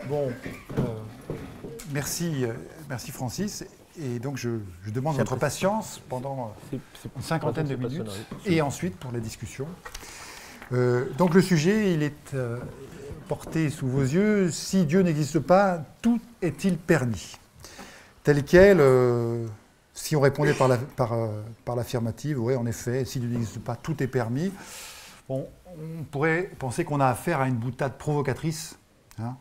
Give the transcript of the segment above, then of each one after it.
Bon, merci, merci Francis. Et donc je demande votre patience pendant une cinquantaine de minutes et ensuite pour la discussion. Donc le sujet, il est porté sous vos yeux. Si Dieu n'existe pas, tout est-il permis? Tel quel, si on répondait par l'affirmative, oui, en effet, si Dieu n'existe pas, tout est permis. Bon, on pourrait penser qu'on a affaire à une boutade provocatrice, hein,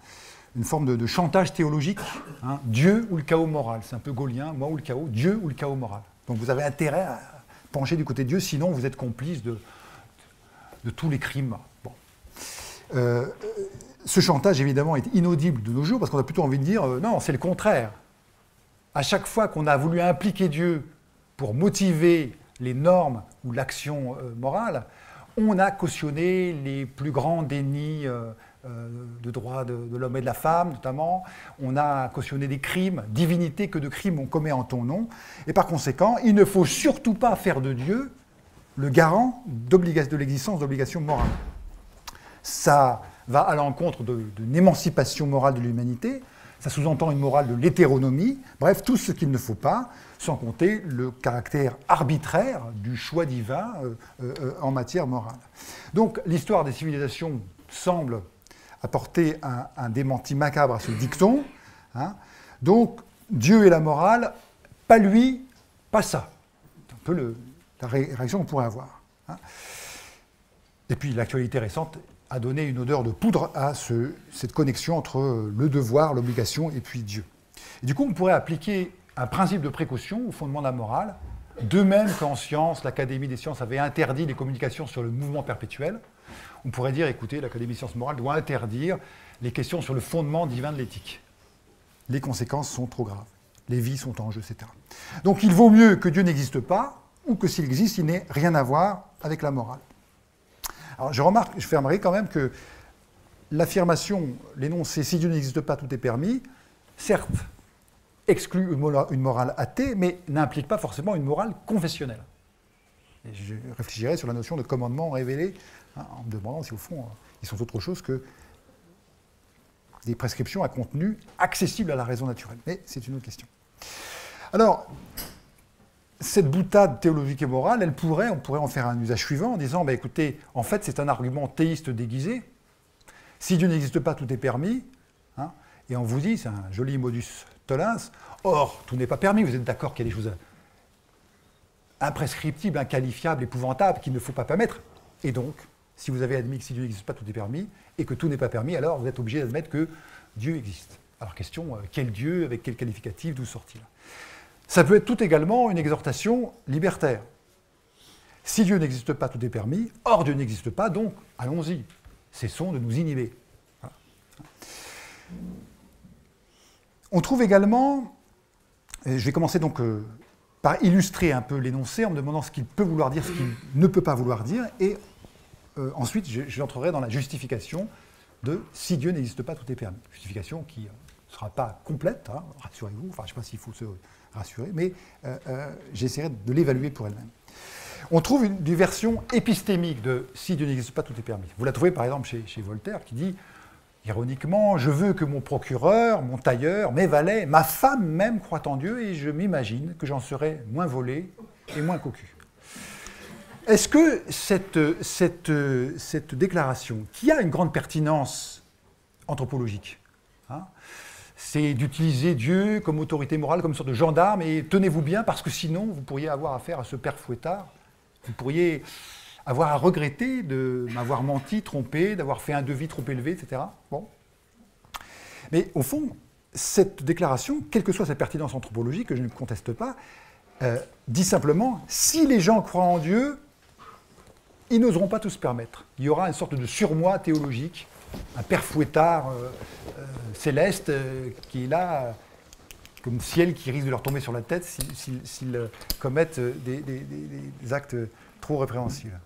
une forme de chantage théologique, hein, Dieu ou le chaos moral. C'est un peu gaulien, moi ou le chaos, Dieu ou le chaos moral. Donc vous avez intérêt à pencher du côté de Dieu, sinon vous êtes complice de tous les crimes. Bon. Ce chantage, évidemment, est inaudible de nos jours, parce qu'on a plutôt envie de dire, non, c'est le contraire. À chaque fois qu'on a voulu impliquer Dieu pour motiver les normes ou l'action morale, on a cautionné les plus grands dénis de droits de l'homme et de la femme, notamment. On a cautionné des crimes, divinité que de crimes on commet en ton nom. Et par conséquent, il ne faut surtout pas faire de Dieu le garant de l'existence d'obligations morales. Ça va à l'encontre d'une émancipation morale de l'humanité. Ça sous-entend une morale de l'hétéronomie. Bref, tout ce qu'il ne faut pas, sans compter le caractère arbitraire du choix divin en matière morale. Donc, l'histoire des civilisations semble apporter un démenti macabre à ce dicton. Hein. Donc, Dieu et la morale, pas lui, pas ça. C'est un peu la réaction qu'on pourrait avoir. Hein. Et puis, l'actualité récente a donné une odeur de poudre à cette connexion entre le devoir, l'obligation et puis Dieu. Et du coup, on pourrait appliquer un principe de précaution au fondement de la morale, de même qu'en sciences, l'Académie des sciences avait interdit les communications sur le mouvement perpétuel. On pourrait dire, écoutez, l'Académie des sciences morales doit interdire les questions sur le fondement divin de l'éthique. Les conséquences sont trop graves. Les vies sont en jeu, etc. Donc il vaut mieux que Dieu n'existe pas, ou que s'il existe, il n'ait rien à voir avec la morale. Alors je fais remarquer quand même que l'affirmation, l'énoncé « si Dieu n'existe pas, tout est permis », certes, exclut une morale athée, mais n'implique pas forcément une morale confessionnelle. Et je réfléchirai sur la notion de commandement révélé, hein, en me demandant si au fond, ils sont autre chose que des prescriptions à contenu accessible à la raison naturelle. Mais c'est une autre question. Alors, cette boutade théologique et morale, on pourrait en faire un usage suivant en disant, bah, écoutez, en fait, c'est un argument théiste déguisé. Si Dieu n'existe pas, tout est permis. Hein, et on vous dit, c'est un joli modus tollens. Or, tout n'est pas permis. Vous êtes d'accord qu'il y a des choses imprescriptibles, inqualifiables, épouvantables, qu'il ne faut pas permettre. Et donc, si vous avez admis que si Dieu n'existe pas, tout est permis, et que tout n'est pas permis, alors vous êtes obligé d'admettre que Dieu existe. Alors, question, quel Dieu, avec quel qualificatif, d'où sort-il? Ça peut être tout également une exhortation libertaire. Si Dieu n'existe pas, tout est permis. Or, Dieu n'existe pas, donc allons-y. Cessons de nous inhiber. Voilà. On trouve également, et je vais commencer donc par illustrer un peu l'énoncé en me demandant ce qu'il peut vouloir dire, ce qu'il ne peut pas vouloir dire, et ensuite j'entrerai dans la justification de si Dieu n'existe pas, tout est permis. Justification qui ne sera pas complète, hein, rassurez-vous, enfin je ne sais pas s'il faut se rassurer, mais j'essaierai de l'évaluer pour elle-même. On trouve une version épistémique de « si Dieu n'existe pas, tout est permis ». Vous la trouvez par exemple chez Voltaire qui dit, ironiquement, « Je veux que mon procureur, mon tailleur, mes valets, ma femme même croient en Dieu et je m'imagine que j'en serai moins volé et moins cocu ». Est-ce que cette déclaration, qui a une grande pertinence anthropologique, hein, c'est d'utiliser Dieu comme autorité morale, comme une sorte de gendarme, et tenez-vous bien, parce que sinon, vous pourriez avoir affaire à ce père fouettard, vous pourriez avoir à regretter de m'avoir menti, trompé, d'avoir fait un devis trop élevé, etc. Bon. Mais au fond, cette déclaration, quelle que soit sa pertinence anthropologique, que je ne conteste pas, dit simplement, si les gens croient en Dieu, ils n'oseront pas tout se permettre. Il y aura une sorte de surmoi théologique, un père fouettard céleste qui est là, comme ciel qui risque de leur tomber sur la tête s'ils commettent des actes trop répréhensibles.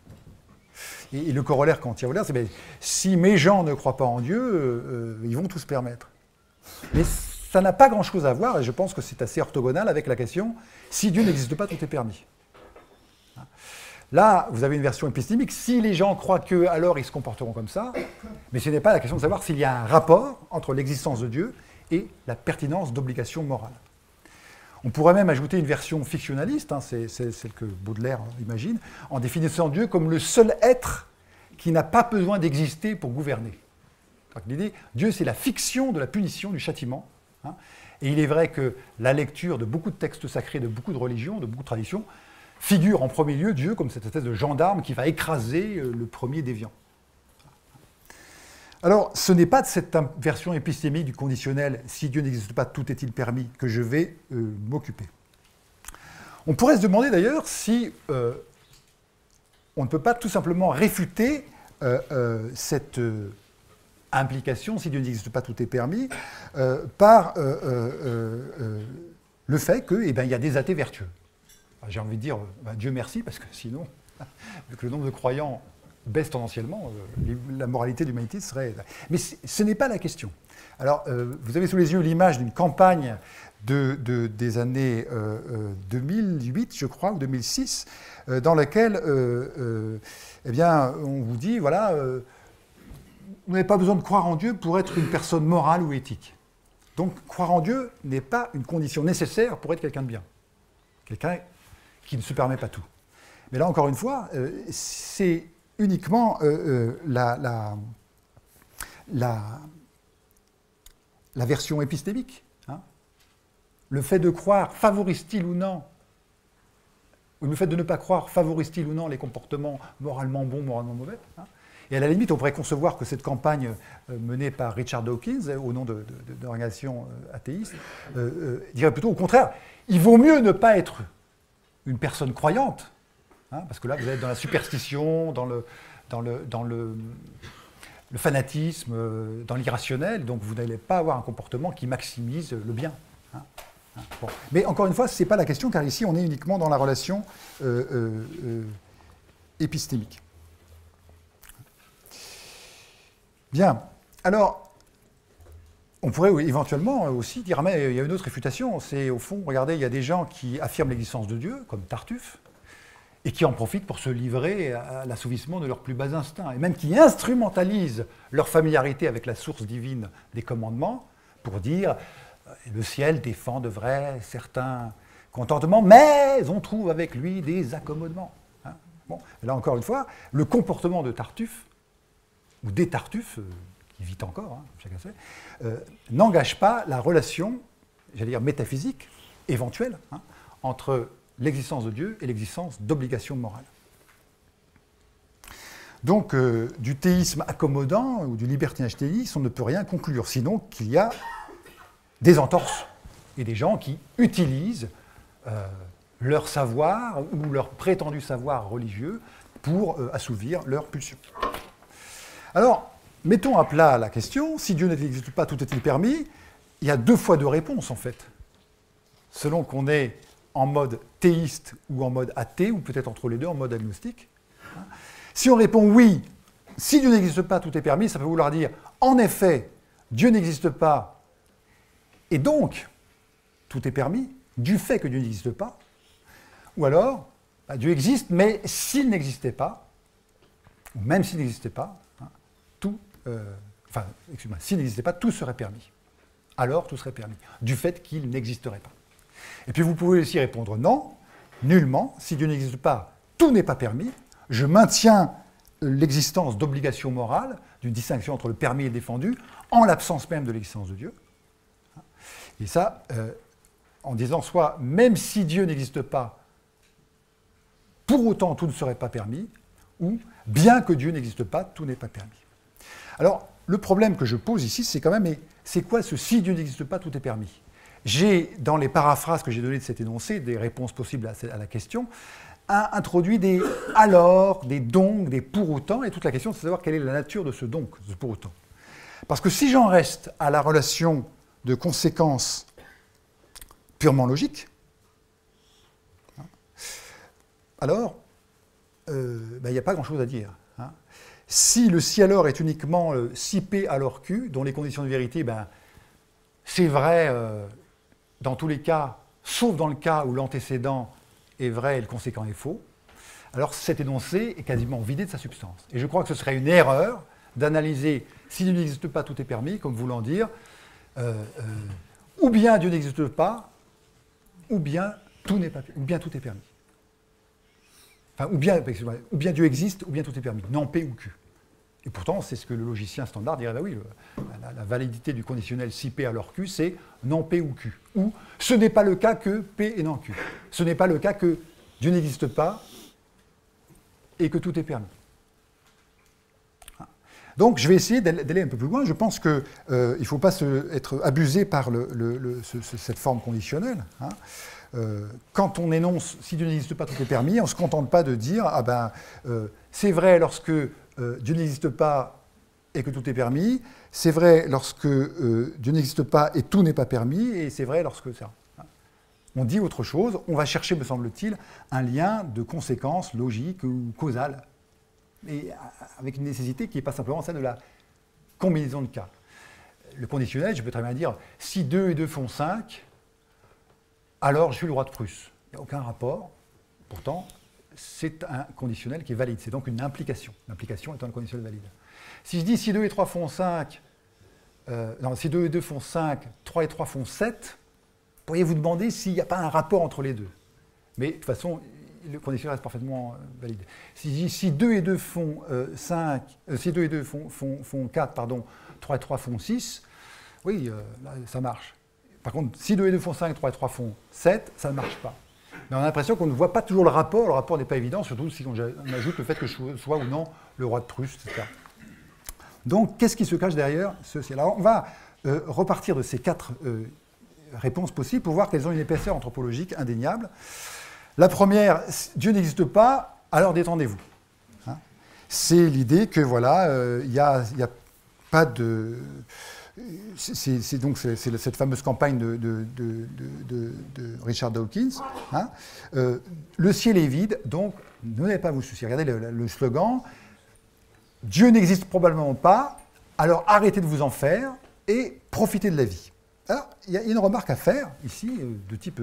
Et le corollaire quand il y a Voltaire, c'est ben, si mes gens ne croient pas en Dieu, ils vont tout se permettre. Mais ça n'a pas grand-chose à voir, et je pense que c'est assez orthogonal avec la question si Dieu n'existe pas, tout est permis. Là, vous avez une version épistémique. Si les gens croient que, alors ils se comporteront comme ça. Mais ce n'est pas la question de savoir s'il y a un rapport entre l'existence de Dieu et la pertinence d'obligations morales. On pourrait même ajouter une version fictionnaliste, hein, c'est celle que Baudelaire imagine, en définissant Dieu comme le seul être qui n'a pas besoin d'exister pour gouverner. L'idée, Dieu, c'est la fiction de la punition, du châtiment. Hein, et il est vrai que la lecture de beaucoup de textes sacrés, de beaucoup de religions, de beaucoup de traditions, figure en premier lieu Dieu comme cette espèce de gendarme qui va écraser le premier déviant. Alors, ce n'est pas de cette version épistémique du conditionnel « si Dieu n'existe pas, tout est-il permis » que je vais m'occuper. On pourrait se demander d'ailleurs si on ne peut pas tout simplement réfuter cette implication « si Dieu n'existe pas, tout est permis » par le fait qu'il y a des athées vertueux. J'ai envie de dire Dieu merci, parce que sinon, vu que le nombre de croyants baisse tendanciellement, la moralité de l'humanité serait... Mais ce n'est pas la question. Alors, vous avez sous les yeux l'image d'une campagne des années 2008, je crois, ou 2006, dans laquelle eh bien, on vous dit, voilà, vous n'avez pas besoin de croire en Dieu pour être une personne morale ou éthique. Donc, croire en Dieu n'est pas une condition nécessaire pour être quelqu'un de bien. Quelqu'un qui ne se permet pas tout. Mais là, encore une fois, c'est uniquement la version épistémique. Hein. Le fait de croire favorise-t-il ou non, ou le fait de ne pas croire favorise-t-il ou non les comportements moralement bons, moralement mauvais, hein. Et à la limite, on pourrait concevoir que cette campagne menée par Richard Dawkins, au nom d'organisations athéistes, dirait plutôt au contraire, il vaut mieux ne pas être une personne croyante, hein, parce que là, vous êtes dans la superstition, dans le fanatisme, dans l'irrationnel, donc vous n'allez pas avoir un comportement qui maximise le bien. Hein. Bon. Mais encore une fois, ce n'est pas la question, car ici, on est uniquement dans la relation épistémique. Bien. Alors, on pourrait éventuellement aussi dire, mais il y a une autre réfutation, c'est au fond, regardez, il y a des gens qui affirment l'existence de Dieu, comme Tartuffe, et qui en profitent pour se livrer à l'assouvissement de leurs plus bas instincts, et même qui instrumentalisent leur familiarité avec la source divine des commandements pour dire le ciel défend de vrai certains contentements, mais on trouve avec lui des accommodements. Hein. Bon, là encore une fois, le comportement de Tartuffe, ou des Tartuffes, qui vit encore, hein, chacun sait, n'engage pas la relation, j'allais dire métaphysique, éventuelle, hein, entre l'existence de Dieu et l'existence d'obligations morales. Donc, du théisme accommodant ou du libertinage théiste, on ne peut rien conclure, sinon qu'il y a des entorses et des gens qui utilisent leur savoir ou leur prétendu savoir religieux pour assouvir leurs pulsions. Alors, mettons à plat la question, si Dieu n'existe pas, tout est-il permis? Il y a deux fois deux réponses, en fait. Selon qu'on est en mode théiste ou en mode athée, ou peut-être entre les deux, en mode agnostique. Si on répond oui, si Dieu n'existe pas, tout est permis, ça peut vouloir dire, en effet, Dieu n'existe pas, et donc, tout est permis, du fait que Dieu n'existe pas. Ou alors, Dieu existe, mais s'il n'existait pas, ou même s'il n'existait pas, s'il n'existait pas, tout serait permis. Alors, tout serait permis, du fait qu'il n'existerait pas. Et puis, vous pouvez aussi répondre non, nullement. Si Dieu n'existe pas, tout n'est pas permis. Je maintiens l'existence d'obligations morales, d'une distinction entre le permis et le défendu, en l'absence même de l'existence de Dieu. Et ça, en disant soit, même si Dieu n'existe pas, pour autant, tout ne serait pas permis, ou bien que Dieu n'existe pas, tout n'est pas permis. Alors, le problème que je pose ici, c'est quand même, mais c'est quoi ce « si Dieu n'existe pas, tout est permis » ? J'ai, dans les paraphrases que j'ai données de cet énoncé, des réponses possibles à la question, introduit des « alors », des « donc », des « pour autant », et toute la question, c'est de savoir quelle est la nature de ce « donc », de ce « pour autant ». Parce que si j'en reste à la relation de conséquences purement logique, alors, il n'y a pas grand-chose à dire. Hein. Si le si alors est uniquement si P alors Q, dont les conditions de vérité, c'est vrai dans tous les cas, sauf dans le cas où l'antécédent est vrai et le conséquent est faux, alors cet énoncé est quasiment vidé de sa substance. Et je crois que ce serait une erreur d'analyser si Dieu n'existe pas, tout est permis, comme voulant dire, ou bien Dieu n'existe pas, ou bien tout n'est pas, ou bien tout est permis. Enfin, ou bien Dieu existe, ou bien tout est permis, non P ou Q. Et pourtant, c'est ce que le logicien standard dirait, bah oui, la validité du conditionnel si P alors Q, c'est non P ou Q. Ou ce n'est pas le cas que P et non Q. Ce n'est pas le cas que Dieu n'existe pas et que tout est permis. Donc, je vais essayer d'aller un peu plus loin. Je pense qu'il ne faut pas être abusé par cette forme conditionnelle. Hein. Quand on énonce « si Dieu n'existe pas, tout est permis », on ne se contente pas de dire « ah ben, c'est vrai lorsque Dieu n'existe pas et que tout est permis, c'est vrai lorsque Dieu n'existe pas et tout n'est pas permis, et c'est vrai lorsque ça ». On dit autre chose, on va chercher, me semble-t-il, un lien de conséquence logique ou causale, et avec une nécessité qui n'est pas simplement celle de la combinaison de cas. Le conditionnel, je peux très bien dire « si 2 et 2 font 5 », alors je suis le roi de Prusse. Il n'y a aucun rapport, pourtant, c'est un conditionnel qui est valide, c'est donc une implication. L'implication étant un conditionnel valide. Si je dis si 2 et 3 font 5, si 2 et 2 font 5, 3 et 3 font 7, pourriez vous demander s'il n'y a pas un rapport entre les deux. Mais de toute façon, le conditionnel reste parfaitement valide. Si 2 et 2 font 5, si 2 et 2 font 4, pardon, 3 et 3 font 6, oui, là, ça marche. Par contre, si 2 et 2 font 5, 3 et 3 font 7, ça ne marche pas. Mais on a l'impression qu'on ne voit pas toujours le rapport n'est pas évident, surtout si on ajoute le fait que je sois ou non le roi de Prusse, etc. Donc, qu'est-ce qui se cache derrière ceci? Alors, on va repartir de ces 4 réponses possibles pour voir qu'elles ont une épaisseur anthropologique indéniable. La première, Dieu n'existe pas, alors détendez-vous. Hein, c'est l'idée que, voilà, il n'y a pas de... C'est donc cette fameuse campagne de Richard Dawkins. Hein. Le ciel est vide, donc n'allez pas vous soucier. Regardez le slogan. Dieu n'existe probablement pas, alors arrêtez de vous en faire et profitez de la vie. Alors, il y a une remarque à faire ici, de type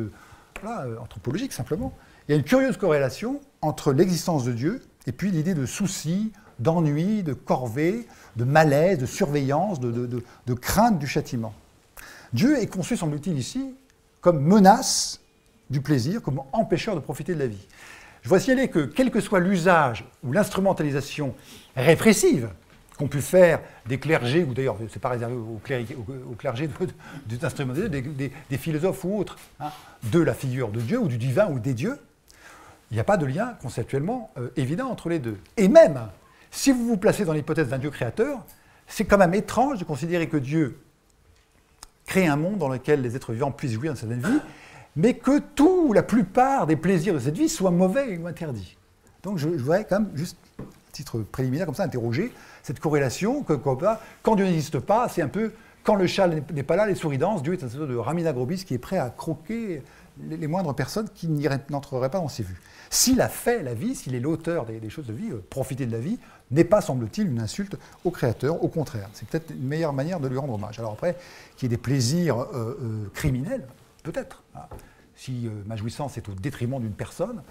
anthropologique simplement. Il y a une curieuse corrélation entre l'existence de Dieu et puis l'idée de souci, d'ennui, de corvée, de malaise, de surveillance, de crainte du châtiment. Dieu est conçu, semble-t-il, ici, comme menace du plaisir, comme empêcheur de profiter de la vie. Je vois signaler que, quel que soit l'usage ou l'instrumentalisation répressive qu'ont pu faire des clergés, ou d'ailleurs, ce n'est pas réservé aux clergés d'instrumentaliser, des philosophes ou autres, hein, de la figure de Dieu, ou du divin, ou des dieux, il n'y a pas de lien conceptuellement évident entre les deux. Et même, si vous vous placez dans l'hypothèse d'un Dieu créateur, c'est quand même étrange de considérer que Dieu crée un monde dans lequel les êtres vivants puissent jouir de certaine vie, mais que tout ou la plupart des plaisirs de cette vie soient mauvais ou interdits. Donc je voudrais quand même, juste à titre préliminaire, comme ça, interroger cette corrélation, que quand Dieu n'existe pas, c'est un peu, quand le chat n'est pas là, les souris dansent, Dieu est un sorte de Ramina Grobis qui est prêt à croquer les moindres personnes qui n'entreraient pas dans ses vues. S'il a fait la vie, s'il est l'auteur des choses de vie, profiter de la vie n'est pas, semble-t-il, une insulte au Créateur. Au contraire, c'est peut-être une meilleure manière de lui rendre hommage. Alors après, qu'il y ait des plaisirs criminels, peut-être. Hein. Si ma jouissance est au détriment d'une personne,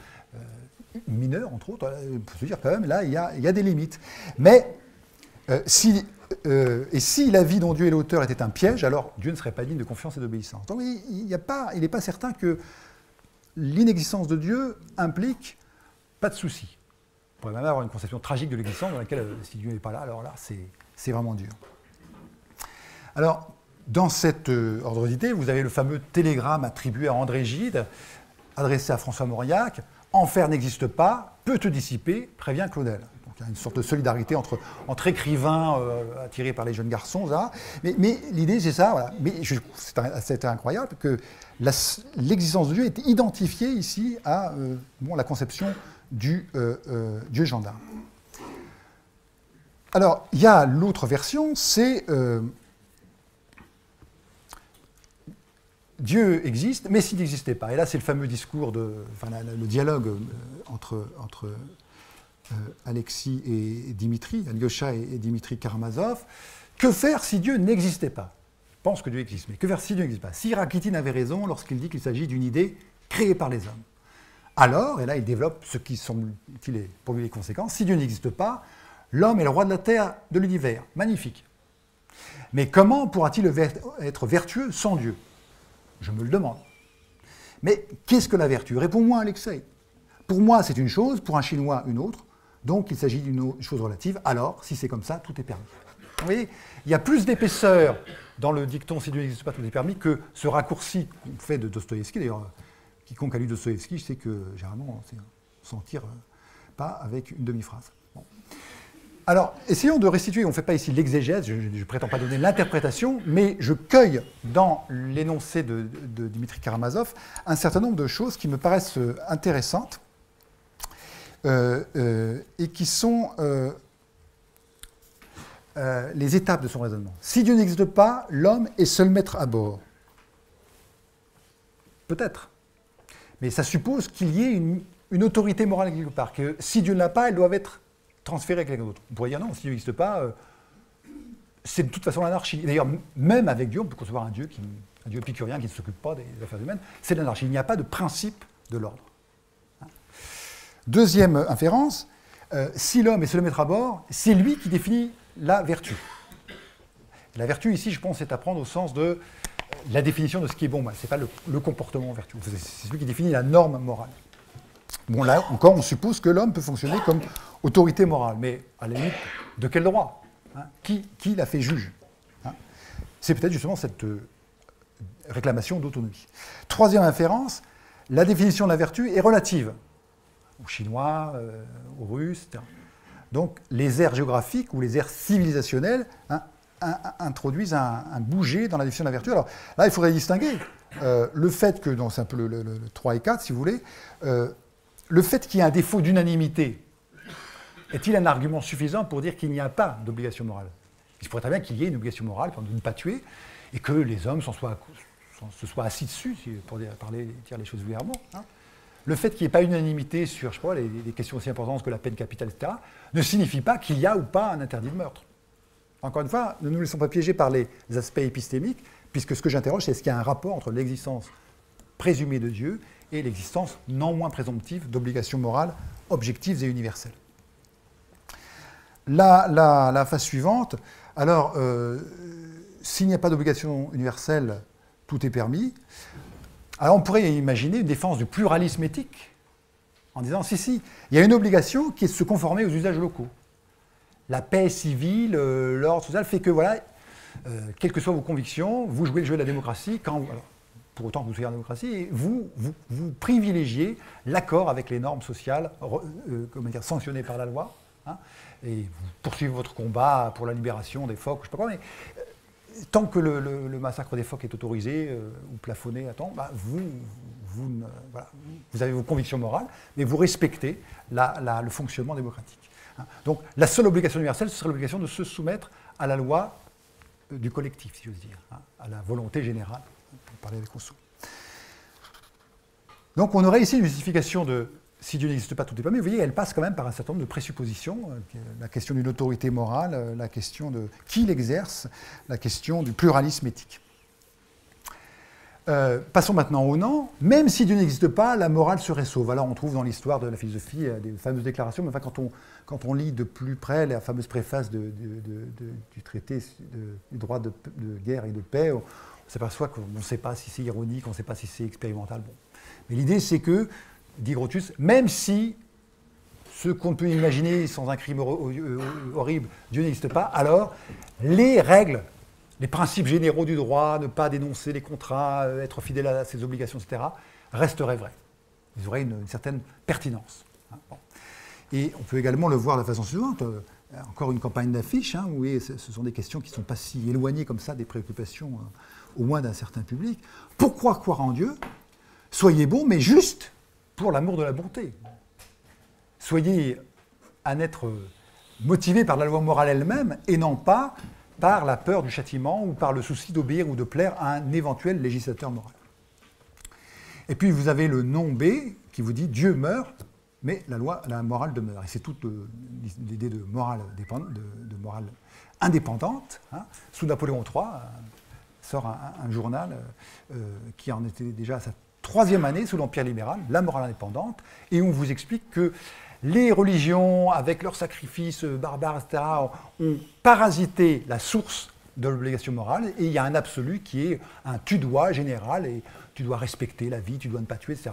mineure entre autres, on peut se dire quand même, là, il y a des limites. Mais si la vie dont Dieu est l'auteur était un piège, alors Dieu ne serait pas digne de confiance et d'obéissance. Donc il n'est pas certain que l'inexistence de Dieu implique pas de souci. On pourrait même avoir une conception tragique de l'existence dans laquelle, si Dieu n'est pas là, alors là, c'est vraiment dur. Alors, dans cet ordre d'idée, vous avez le fameux télégramme attribué à André Gide, adressé à François Mauriac. « Enfer n'existe pas, peut te dissiper, prévient Claudel ». Donc il y a une sorte de solidarité entre écrivains attirés par les jeunes garçons. Là. Mais l'idée, c'est ça. Voilà. Mais c'est incroyable que l'existence de Dieu est identifiée ici à la conception du Dieu gendarme. Alors, il y a l'autre version, c'est Dieu existe, mais s'il n'existait pas. Et là, c'est le fameux discours, le dialogue entre Alexis et Dimitri, Alyosha et Dimitri Karamazov. Que faire si Dieu n'existait pas? Je pense que Dieu existe, mais que faire si Dieu n'existe pas? Si Rakitin avait raison lorsqu'il dit qu'il s'agit d'une idée créée par les hommes. alors, et là il développe ce qui semble-t-il est pour lui les conséquences, si Dieu n'existe pas, l'homme est le roi de la terre, de l'univers. Magnifique. Mais comment pourra-t-il être vertueux sans Dieu? Je me le demande. Mais qu'est-ce que la vertu? Réponds-moi, Alexei. Pour moi, c'est une chose, pour un Chinois, une autre. Donc, il s'agit d'une chose relative. Alors, si c'est comme ça, tout est permis. Vous voyez, il y a plus d'épaisseur dans le dicton « si Dieu n'existe pas, tout est permis » que ce raccourci fait de Dostoïevski. D'ailleurs, quiconque a lu Dostoïevski, je sais que, généralement, on s'en tire pas avec une demi-phrase. Bon. Alors, essayons de restituer, on ne fait pas ici l'exégèse, je ne prétends pas donner l'interprétation, mais je cueille dans l'énoncé de Dimitri Karamazov un certain nombre de choses qui me paraissent intéressantes et qui sont les étapes de son raisonnement. Si Dieu n'existe pas, l'homme est seul maître à bord. Peut-être. Mais ça suppose qu'il y ait une autorité morale quelque part, que si Dieu ne l'a pas, elle doit être transférée à quelqu'un d'autre. On pourrait dire non, si Dieu n'existe pas, c'est de toute façon l'anarchie. D'ailleurs, même avec Dieu, on peut concevoir un Dieu épicurien qui ne s'occupe pas des affaires humaines, c'est l'anarchie. Il n'y a pas de principe de l'ordre. Deuxième inférence, si l'homme est seul maître à bord, c'est lui qui définit la vertu. La vertu, ici, je pense, c'est à prendre au sens de la définition de ce qui est bon. Ce n'est pas le comportement vertueux. C'est celui qui définit la norme morale. Bon, là, encore, on suppose que l'homme peut fonctionner comme autorité morale. Mais, à la limite, de quel droit, hein? Qui l'a fait juge, hein? C'est peut-être justement cette réclamation d'autonomie. Troisième inférence, la définition de la vertu est relative. Aux Chinois, aux Russes, etc. Donc, les aires géographiques ou les aires civilisationnelles introduisent un bouger dans la définition de la vertu. Alors, là, il faudrait distinguer le fait que, c'est un peu le 3 et 4, si vous voulez, le fait qu'il y ait un défaut d'unanimité, est-il un argument suffisant pour dire qu'il n'y a pas d'obligation morale? Il se pourrait très bien qu'il y ait une obligation morale pour ne pas tuer, et que les hommes se soient assis dessus, pour dire les choses vulgairement. Hein. Le fait qu'il n'y ait pas unanimité sur, je sais pas, les questions aussi importantes que la peine capitale, etc., ne signifie pas qu'il y a ou pas un interdit de meurtre. Encore une fois, ne nous laissons pas piéger par les aspects épistémiques, puisque ce que j'interroge, c'est est-ce qu'il y a un rapport entre l'existence présumée de Dieu et l'existence non moins présomptive d'obligations morales objectives et universelles. La phase suivante, alors, s'il n'y a pas d'obligation universelle, tout est permis. Alors on pourrait imaginer une défense du pluralisme éthique, en disant, si, il y a une obligation qui est de se conformer aux usages locaux. La paix civile, l'ordre social fait que, voilà, quelles que soient vos convictions, vous jouez le jeu de la démocratie, pour autant que vous soyez en démocratie, et vous privilégiez l'accord avec les normes sociales sanctionnées par la loi, hein, et vous poursuivez votre combat pour la libération des phoques, je ne sais pas quoi, mais tant que le massacre des phoques est autorisé ou plafonné à temps, vous avez vos convictions morales, mais vous respectez le fonctionnement démocratique. Hein. Donc la seule obligation universelle, ce serait l'obligation de se soumettre à la loi du collectif, si j'ose dire, hein, à la volonté générale, pour parler avec Rousseau. Donc on aurait ici une justification de si Dieu n'existe pas, tout est permis. Vous voyez, elle passe quand même par un certain nombre de présuppositions, la question d'une autorité morale, la question de qui l'exerce, la question du pluralisme éthique. Passons maintenant au non. Même si Dieu n'existe pas, la morale serait sauve. Alors on trouve dans l'histoire de la philosophie des fameuses déclarations, mais enfin, quand on lit de plus près la fameuse préface du traité du droit de guerre et de paix, on s'aperçoit qu'on ne sait pas si c'est ironique, on ne sait pas si c'est expérimental. Bon. Mais l'idée, c'est que, dit Grotius, même si ce qu'on peut imaginer sans un crime horrible, Dieu n'existe pas, alors les règles, les principes généraux du droit, ne pas dénoncer les contrats, être fidèle à ses obligations, etc., resteraient vrais. Ils auraient une certaine pertinence. Hein, bon. Et on peut également le voir de la façon suivante, encore une campagne d'affiches, hein, où ce sont des questions qui ne sont pas si éloignées comme ça des préoccupations, au moins d'un certain public. Pourquoi croire en Dieu? Soyez bons, mais juste pour l'amour de la bonté. Soyez un être motivé par la loi morale elle-même et non pas par la peur du châtiment ou par le souci d'obéir ou de plaire à un éventuel législateur moral. Et puis vous avez le non B qui vous dit Dieu meurt, mais la morale demeure. Et c'est toute l'idée de morale indépendante. Hein. Sous Napoléon III sort un journal qui en était déjà à sa troisième année sous l'Empire libéral, la morale indépendante, et on vous explique que les religions, avec leurs sacrifices barbares, etc., ont parasité la source de l'obligation morale, et il y a un absolu qui est un tu-dois général, et tu dois respecter la vie, tu dois ne pas tuer, etc.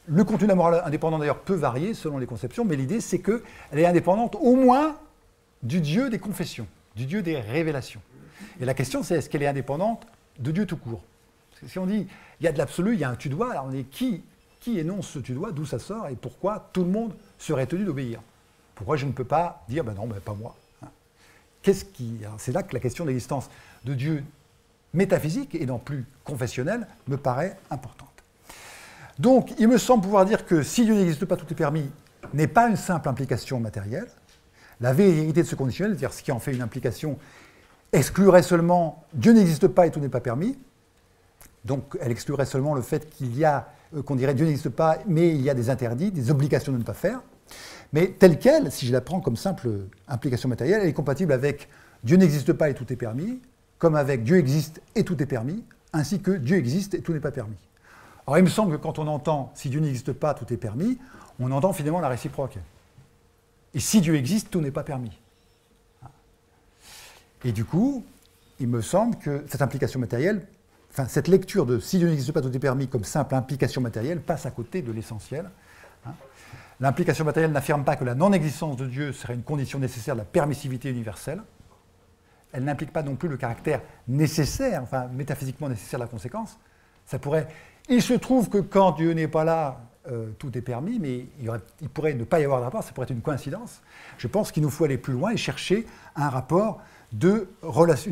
Le contenu de la morale indépendante, d'ailleurs, peut varier selon les conceptions, mais l'idée, c'est qu'elle est indépendante au moins du Dieu des confessions, du Dieu des révélations. Et la question, c'est est-ce qu'elle est indépendante de Dieu tout court? Parce que si on dit, il y a de l'absolu, il y a un tu-dois, alors on dit qui énonce ce tu-dois, d'où ça sort, et pourquoi tout le monde serait tenu d'obéir? Pourquoi je ne peux pas dire, ben non, ben pas moi? C'est là que la question de l'existence de Dieu métaphysique et non plus confessionnelle me paraît importante. Donc, il me semble pouvoir dire que si Dieu n'existe pas, tout est permis, n'est pas une simple implication matérielle. La vérité de ce conditionnel, c'est-à-dire ce qui en fait une implication, exclurait seulement Dieu n'existe pas et tout n'est pas permis. Donc, elle exclurait seulement le fait qu'on dirait Dieu n'existe pas, mais il y a des interdits, des obligations de ne pas faire. Mais telle qu'elle, si je la prends comme simple implication matérielle, elle est compatible avec Dieu n'existe pas et tout est permis, comme avec Dieu existe et tout est permis, ainsi que Dieu existe et tout n'est pas permis. Alors il me semble que quand on entend « si Dieu n'existe pas, tout est permis », on entend finalement la réciproque. Et si Dieu existe, tout n'est pas permis. Et du coup, il me semble que cette implication matérielle, enfin cette lecture de « si Dieu n'existe pas, tout est permis » comme simple implication matérielle passe à côté de l'essentiel. L'implication matérielle n'affirme pas que la non-existence de Dieu serait une condition nécessaire de la permissivité universelle. Elle n'implique pas non plus le caractère nécessaire, enfin métaphysiquement nécessaire de la conséquence. Ça pourrait... Il se trouve que quand Dieu n'est pas là, tout est permis, mais il pourrait ne pas y avoir de rapport, ça pourrait être une coïncidence. Je pense qu'il nous faut aller plus loin et chercher un rapport une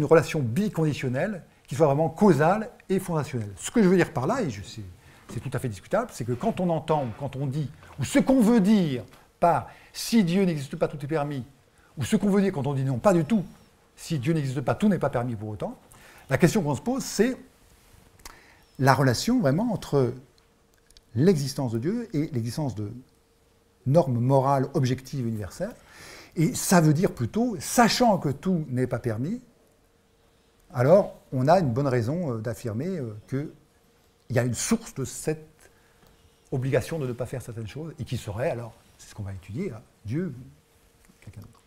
relation biconditionnelle qui soit vraiment causale et fondationnelle. Ce que je veux dire par là, et c'est tout à fait discutable, c'est que quand on entend, quand on dit, ou ce qu'on veut dire par « si Dieu n'existe pas, tout est permis », ou ce qu'on veut dire quand on dit « non, pas du tout », si Dieu n'existe pas, tout n'est pas permis pour autant, la question qu'on se pose, c'est la relation vraiment entre l'existence de Dieu et l'existence de normes morales objectives universelles. Et ça veut dire plutôt, sachant que tout n'est pas permis, alors on a une bonne raison d'affirmer qu'il y a une source de cette obligation de ne pas faire certaines choses, et qui serait, alors, c'est ce qu'on va étudier, là, Dieu ou quelqu'un d'autre.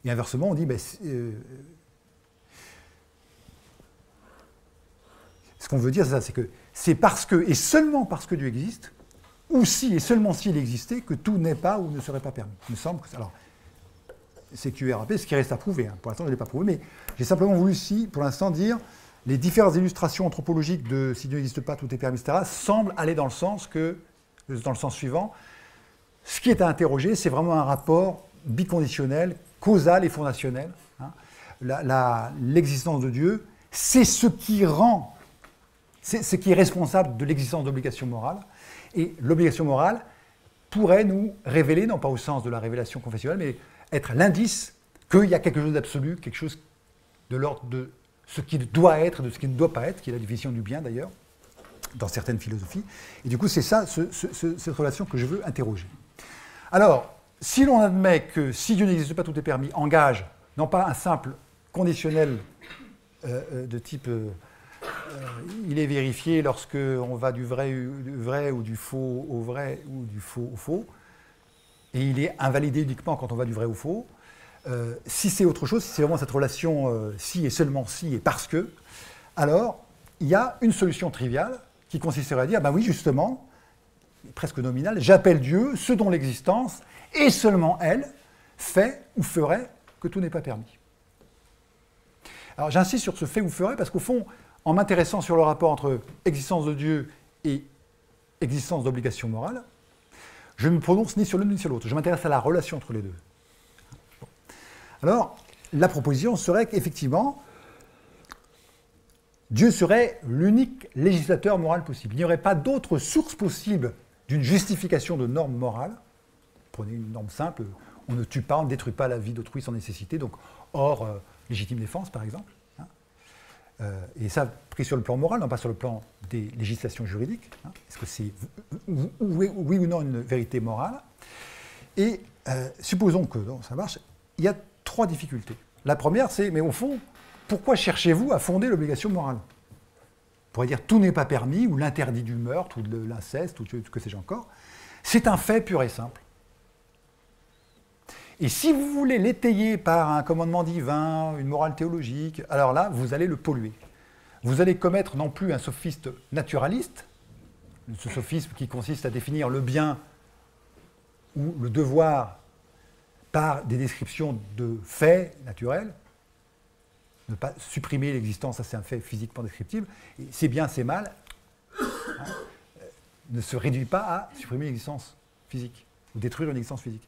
Et inversement, on dit, ce qu'on veut dire, c'est ça, c'est que c'est parce que, et seulement parce que Dieu existe, ou si et seulement s'il existait, que tout n'est pas ou ne serait pas permis. Il me semble que... Alors, c'est QRAP, ce qui reste à prouver. Hein. Pour l'instant, je ne l'ai pas prouvé, mais j'ai simplement voulu ici, pour l'instant, dire les différentes illustrations anthropologiques de si Dieu n'existe pas, tout est permis, etc., semblent aller dans le sens suivant. Ce qui est à interroger, c'est vraiment un rapport biconditionnel, causal et fondationnel. Hein. L'existence de Dieu, c'est ce qui rend, c'est ce qui est responsable de l'existence d'obligations morales. Et l'obligation morale pourrait nous révéler, non pas au sens de la révélation confessionnelle, mais être l'indice qu'il y a quelque chose d'absolu, quelque chose de l'ordre de ce qui doit être, de ce qui ne doit pas être, qui est la définition du bien d'ailleurs, dans certaines philosophies. Et du coup, c'est ça, cette relation que je veux interroger. Alors, si l'on admet que si Dieu n'existe pas, tout est permis, engage non pas un simple conditionnel de type il est vérifié lorsque on va du vrai ou du faux au vrai ou du faux au faux, et il est invalidé uniquement quand on va du vrai au faux. Si c'est autre chose, si c'est vraiment cette relation si et seulement si et parce que, alors il y a une solution triviale qui consisterait à dire, ben oui justement, presque nominale, j'appelle Dieu ce dont l'existence, et seulement elle, fait ou ferait que tout n'est pas permis. Alors j'insiste sur ce fait ou ferait parce qu'au fond, en m'intéressant sur le rapport entre existence de Dieu et existence d'obligation morale, je ne me prononce ni sur l'une ni sur l'autre. Je m'intéresse à la relation entre les deux. Bon. Alors, la proposition serait qu'effectivement, Dieu serait l'unique législateur moral possible. Il n'y aurait pas d'autre source possible d'une justification de normes morales. Prenez une norme simple, on ne tue pas, on ne détruit pas la vie d'autrui sans nécessité, donc hors légitime défense par exemple. Et ça, pris sur le plan moral, non pas sur le plan des législations juridiques. Hein. Est-ce que c'est oui ou non une vérité morale? Et supposons que ça marche, il y a trois difficultés. La première, c'est, mais au fond, pourquoi cherchez-vous à fonder l'obligation morale? pourrait dire tout n'est pas permis, ou l'interdit du meurtre, ou de l'inceste, ou que sais-je encore. C'est un fait pur et simple. Et si vous voulez l'étayer par un commandement divin, une morale théologique, alors là, vous allez le polluer. Vous allez commettre non plus un sophiste naturaliste, ce sophisme qui consiste à définir le bien ou le devoir par des descriptions de faits naturels, ne pas supprimer l'existence, ça c'est un fait physiquement descriptible, et c'est bien, c'est mal, hein, ne se réduit pas à supprimer l'existence physique, ou détruire une existence physique.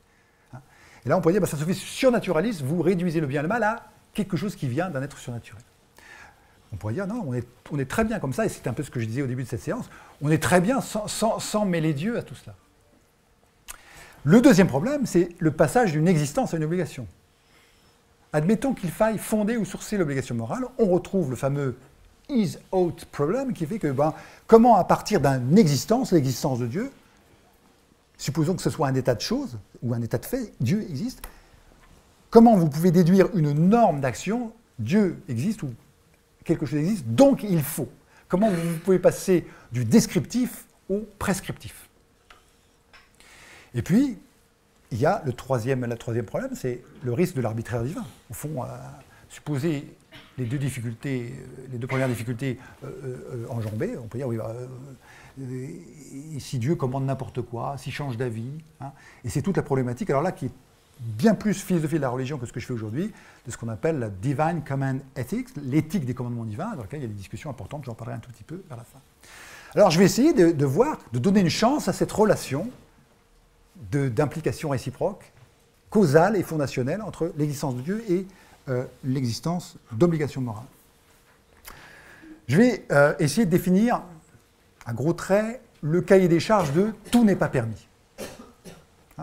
Et là, on pourrait dire, c'est un sophisme surnaturaliste, vous réduisez le bien et le mal à quelque chose qui vient d'un être surnaturel. On pourrait dire, non, on est très bien comme ça, et c'est un peu ce que je disais au début de cette séance, on est très bien sans mêler Dieu à tout cela. Le deuxième problème, c'est le passage d'une existence à une obligation. Admettons qu'il faille fonder ou sourcer l'obligation morale, on retrouve le fameux is-ought problem, qui fait que, comment à partir d'une existence, l'existence de Dieu, supposons que ce soit un état de choses, ou un état de fait, Dieu existe, comment vous pouvez déduire une norme d'action, Dieu existe, ou quelque chose existe, donc il faut. Comment vous pouvez passer du descriptif au prescriptif. Et puis, il y a le troisième problème, c'est le risque de l'arbitraire divin. Au fond, supposer les deux premières difficultés enjambées, on peut dire, oui, si Dieu commande n'importe quoi, s'il change d'avis, hein, et c'est toute la problématique, alors là, qui est bien plus philosophie de la religion que ce que je fais aujourd'hui, de ce qu'on appelle la Divine Command Ethics, l'éthique des commandements divins, dans laquelle il y a des discussions importantes, j'en parlerai un tout petit peu vers la fin. Alors je vais essayer de donner une chance à cette relation d'implication réciproque, causale et fondationnelle entre l'existence de Dieu et l'existence d'obligations morales. Je vais essayer de définir, à gros traits, le cahier des charges de « tout n'est pas permis ».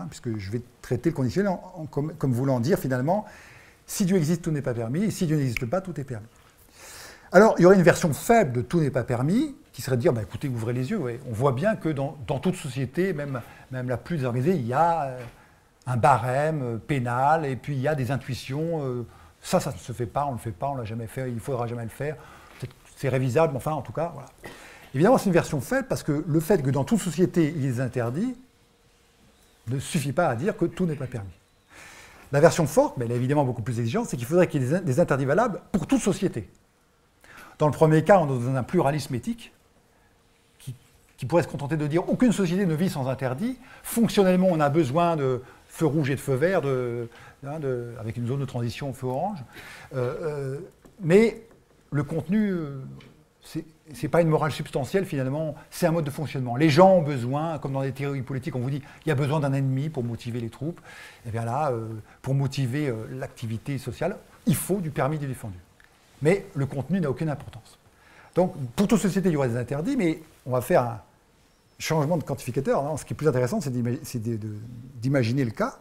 Puisque je vais traiter le conditionnel comme voulant dire finalement, si Dieu existe, tout n'est pas permis, et si Dieu n'existe pas, tout est permis. Alors, il y aurait une version faible de tout n'est pas permis, qui serait de dire, écoutez, ouvrez les yeux, ouais. On voit bien que dans toute société, même la plus organisée, il y a un barème pénal, et puis il y a des intuitions, ça ne se fait pas, on ne le fait pas, on ne l'a jamais fait, il ne faudra jamais le faire, c'est révisable, mais enfin, en tout cas, voilà. Évidemment, c'est une version faible, parce que le fait que dans toute société, il y ait des interdits, ne suffit pas à dire que tout n'est pas permis. La version forte, mais elle est évidemment beaucoup plus exigeante, c'est qu'il faudrait qu'il y ait des interdits valables pour toute société. Dans le premier cas, on est dans un pluralisme éthique qui pourrait se contenter de dire aucune société ne vit sans interdit. Fonctionnellement, on a besoin de feux rouges et de feux verts, avec une zone de transition au feu orange. Mais le contenu, c'est pas une morale substantielle finalement, c'est un mode de fonctionnement. Les gens ont besoin, comme dans les théories politiques, on vous dit il y a besoin d'un ennemi pour motiver les troupes. Et bien là, pour motiver l'activité sociale, il faut du permis du défendu. Mais le contenu n'a aucune importance. Donc, pour toute société, il y aurait des interdits, mais on va faire un changement de quantificateur. Non, ce qui est plus intéressant, c'est d'imaginer le cas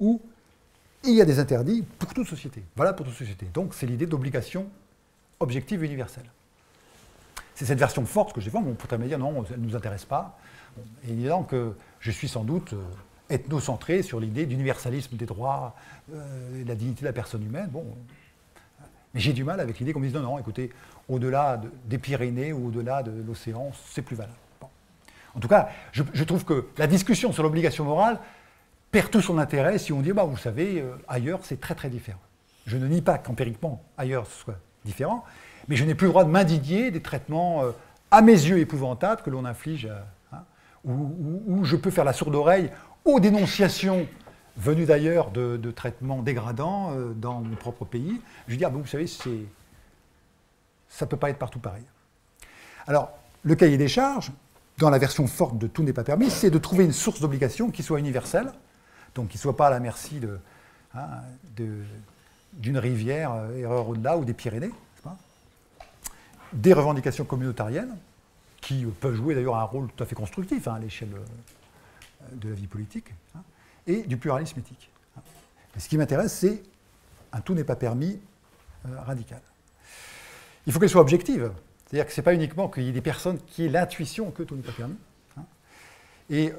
où il y a des interdits pour toute société. Voilà pour toute société. Donc, c'est l'idée d'obligation objective et universelle. C'est cette version forte que je défends, mais on pourrait me dire non, elle ne nous intéresse pas. Bon, et évidemment que je suis sans doute ethnocentré sur l'idée d'universalisme des droits, et de la dignité de la personne humaine. Bon, mais j'ai du mal avec l'idée qu'on me dise non, écoutez, au-delà des Pyrénées ou au-delà de l'océan, c'est plus valable. Bon. En tout cas, je trouve que la discussion sur l'obligation morale perd tout son intérêt si on dit, vous savez, ailleurs, c'est très très différent. Je ne nie pas qu'empiriquement, ailleurs, ce soit différent, mais je n'ai plus le droit de m'indigner des traitements, à mes yeux, épouvantables que l'on inflige, où je peux faire la sourde oreille aux dénonciations venues d'ailleurs de traitements dégradants dans mon propre pays. Je dis, vous savez, ça ne peut pas être partout pareil. Alors, le cahier des charges, dans la version forte de tout n'est pas permis, c'est de trouver une source d'obligation qui soit universelle, donc qui ne soit pas à la merci d'une rivière, erreur au-delà, ou des Pyrénées, des revendications communautariennes, qui peuvent jouer d'ailleurs un rôle tout à fait constructif à l'échelle de la vie politique, et du pluralisme éthique. Et ce qui m'intéresse, c'est un tout n'est pas permis radical. Il faut qu'elle soit objective, c'est-à-dire que ce n'est pas uniquement qu'il y ait des personnes qui aient l'intuition que tout n'est pas permis. Et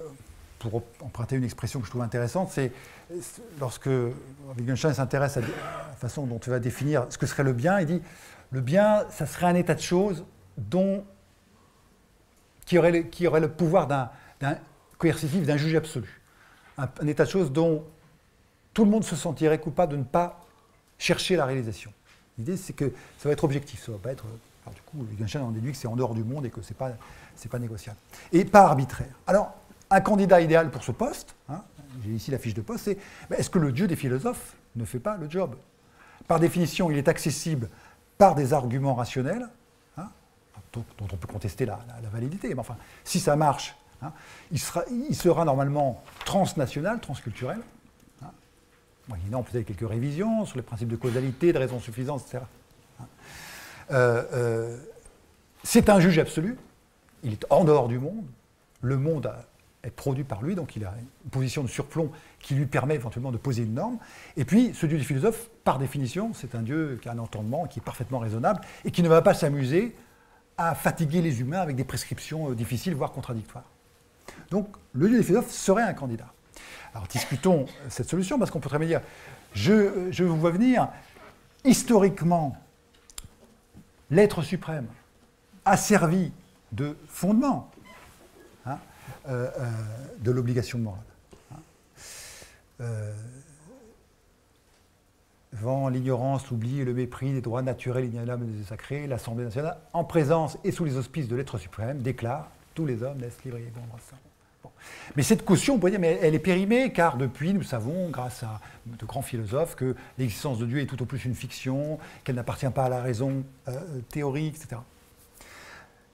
pour emprunter une expression que je trouve intéressante, c'est lorsque Wittgenstein s'intéresse à la façon dont il va définir ce que serait le bien, il dit le bien, ça serait un état de choses qui aurait le pouvoir coercitif d'un juge absolu. Un état de choses dont tout le monde se sentirait coupable de ne pas chercher la réalisation. L'idée, c'est que ça va être objectif, ça ne va pas être... Alors, du coup, Wittgenstein en déduit que c'est en dehors du monde et que ce n'est pas négociable. Et pas arbitraire. Alors, un candidat idéal pour ce poste, hein, j'ai ici la fiche de poste, c'est est-ce que le Dieu des philosophes ne fait pas le job? Par définition, il est accessible par des arguments rationnels, hein, dont on peut contester la validité. Mais enfin, si ça marche, hein, il sera normalement transnational, transculturel. Hein, moyennant peut-être quelques révisions sur les principes de causalité, de raison suffisante, etc. C'est un juge absolu. Il est en dehors du monde. Le monde est produit par lui, donc il a une position de surplomb qui lui permet éventuellement de poser une norme. Et puis, ce Dieu des philosophes, par définition, c'est un Dieu qui a un entendement, qui est parfaitement raisonnable, et qui ne va pas s'amuser à fatiguer les humains avec des prescriptions difficiles, voire contradictoires. Donc, le Dieu des philosophes serait un candidat. Alors, discutons cette solution, parce qu'on peut très bien dire, je vous vois venir, historiquement, l'être suprême a servi de fondement, hein, de l'obligation morale. Devant l'ignorance, l'oubli et le mépris des droits naturels inaliénables et sacrés, l'Assemblée nationale, en présence et sous les auspices de l'être suprême, déclare « Tous les hommes naissent libres et égaux en droit de sang ». Bon. Mais cette caution, on pourrait dire, mais elle est périmée, car depuis, nous savons, grâce à de grands philosophes, que l'existence de Dieu est tout au plus une fiction, qu'elle n'appartient pas à la raison théorique, etc.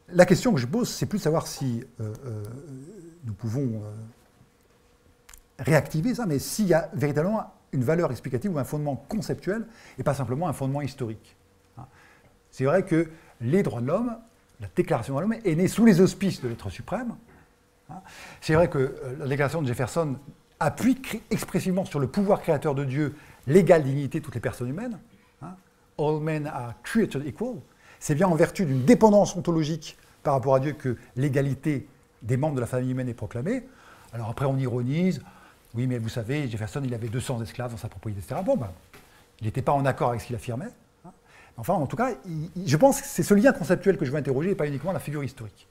La question que je pose, c'est plus de savoir si nous pouvons réactiver ça, mais s'il y a véritablement une valeur explicative ou un fondement conceptuel, et pas simplement un fondement historique. C'est vrai que les droits de l'homme, la Déclaration des droits de l'homme, est née sous les auspices de l'être suprême. C'est vrai que la Déclaration de Jefferson appuie expressivement sur le pouvoir créateur de Dieu, l'égale dignité de toutes les personnes humaines. All men are created equal. C'est bien en vertu d'une dépendance ontologique par rapport à Dieu que l'égalité des membres de la famille humaine est proclamée. Alors après, on ironise. Oui, mais vous savez, Jefferson, il avait 200 esclaves dans sa propriété, etc. Bon, ben, il n'était pas en accord avec ce qu'il affirmait. Enfin, en tout cas, je pense que c'est ce lien conceptuel que je veux interroger, et pas uniquement la figure historique.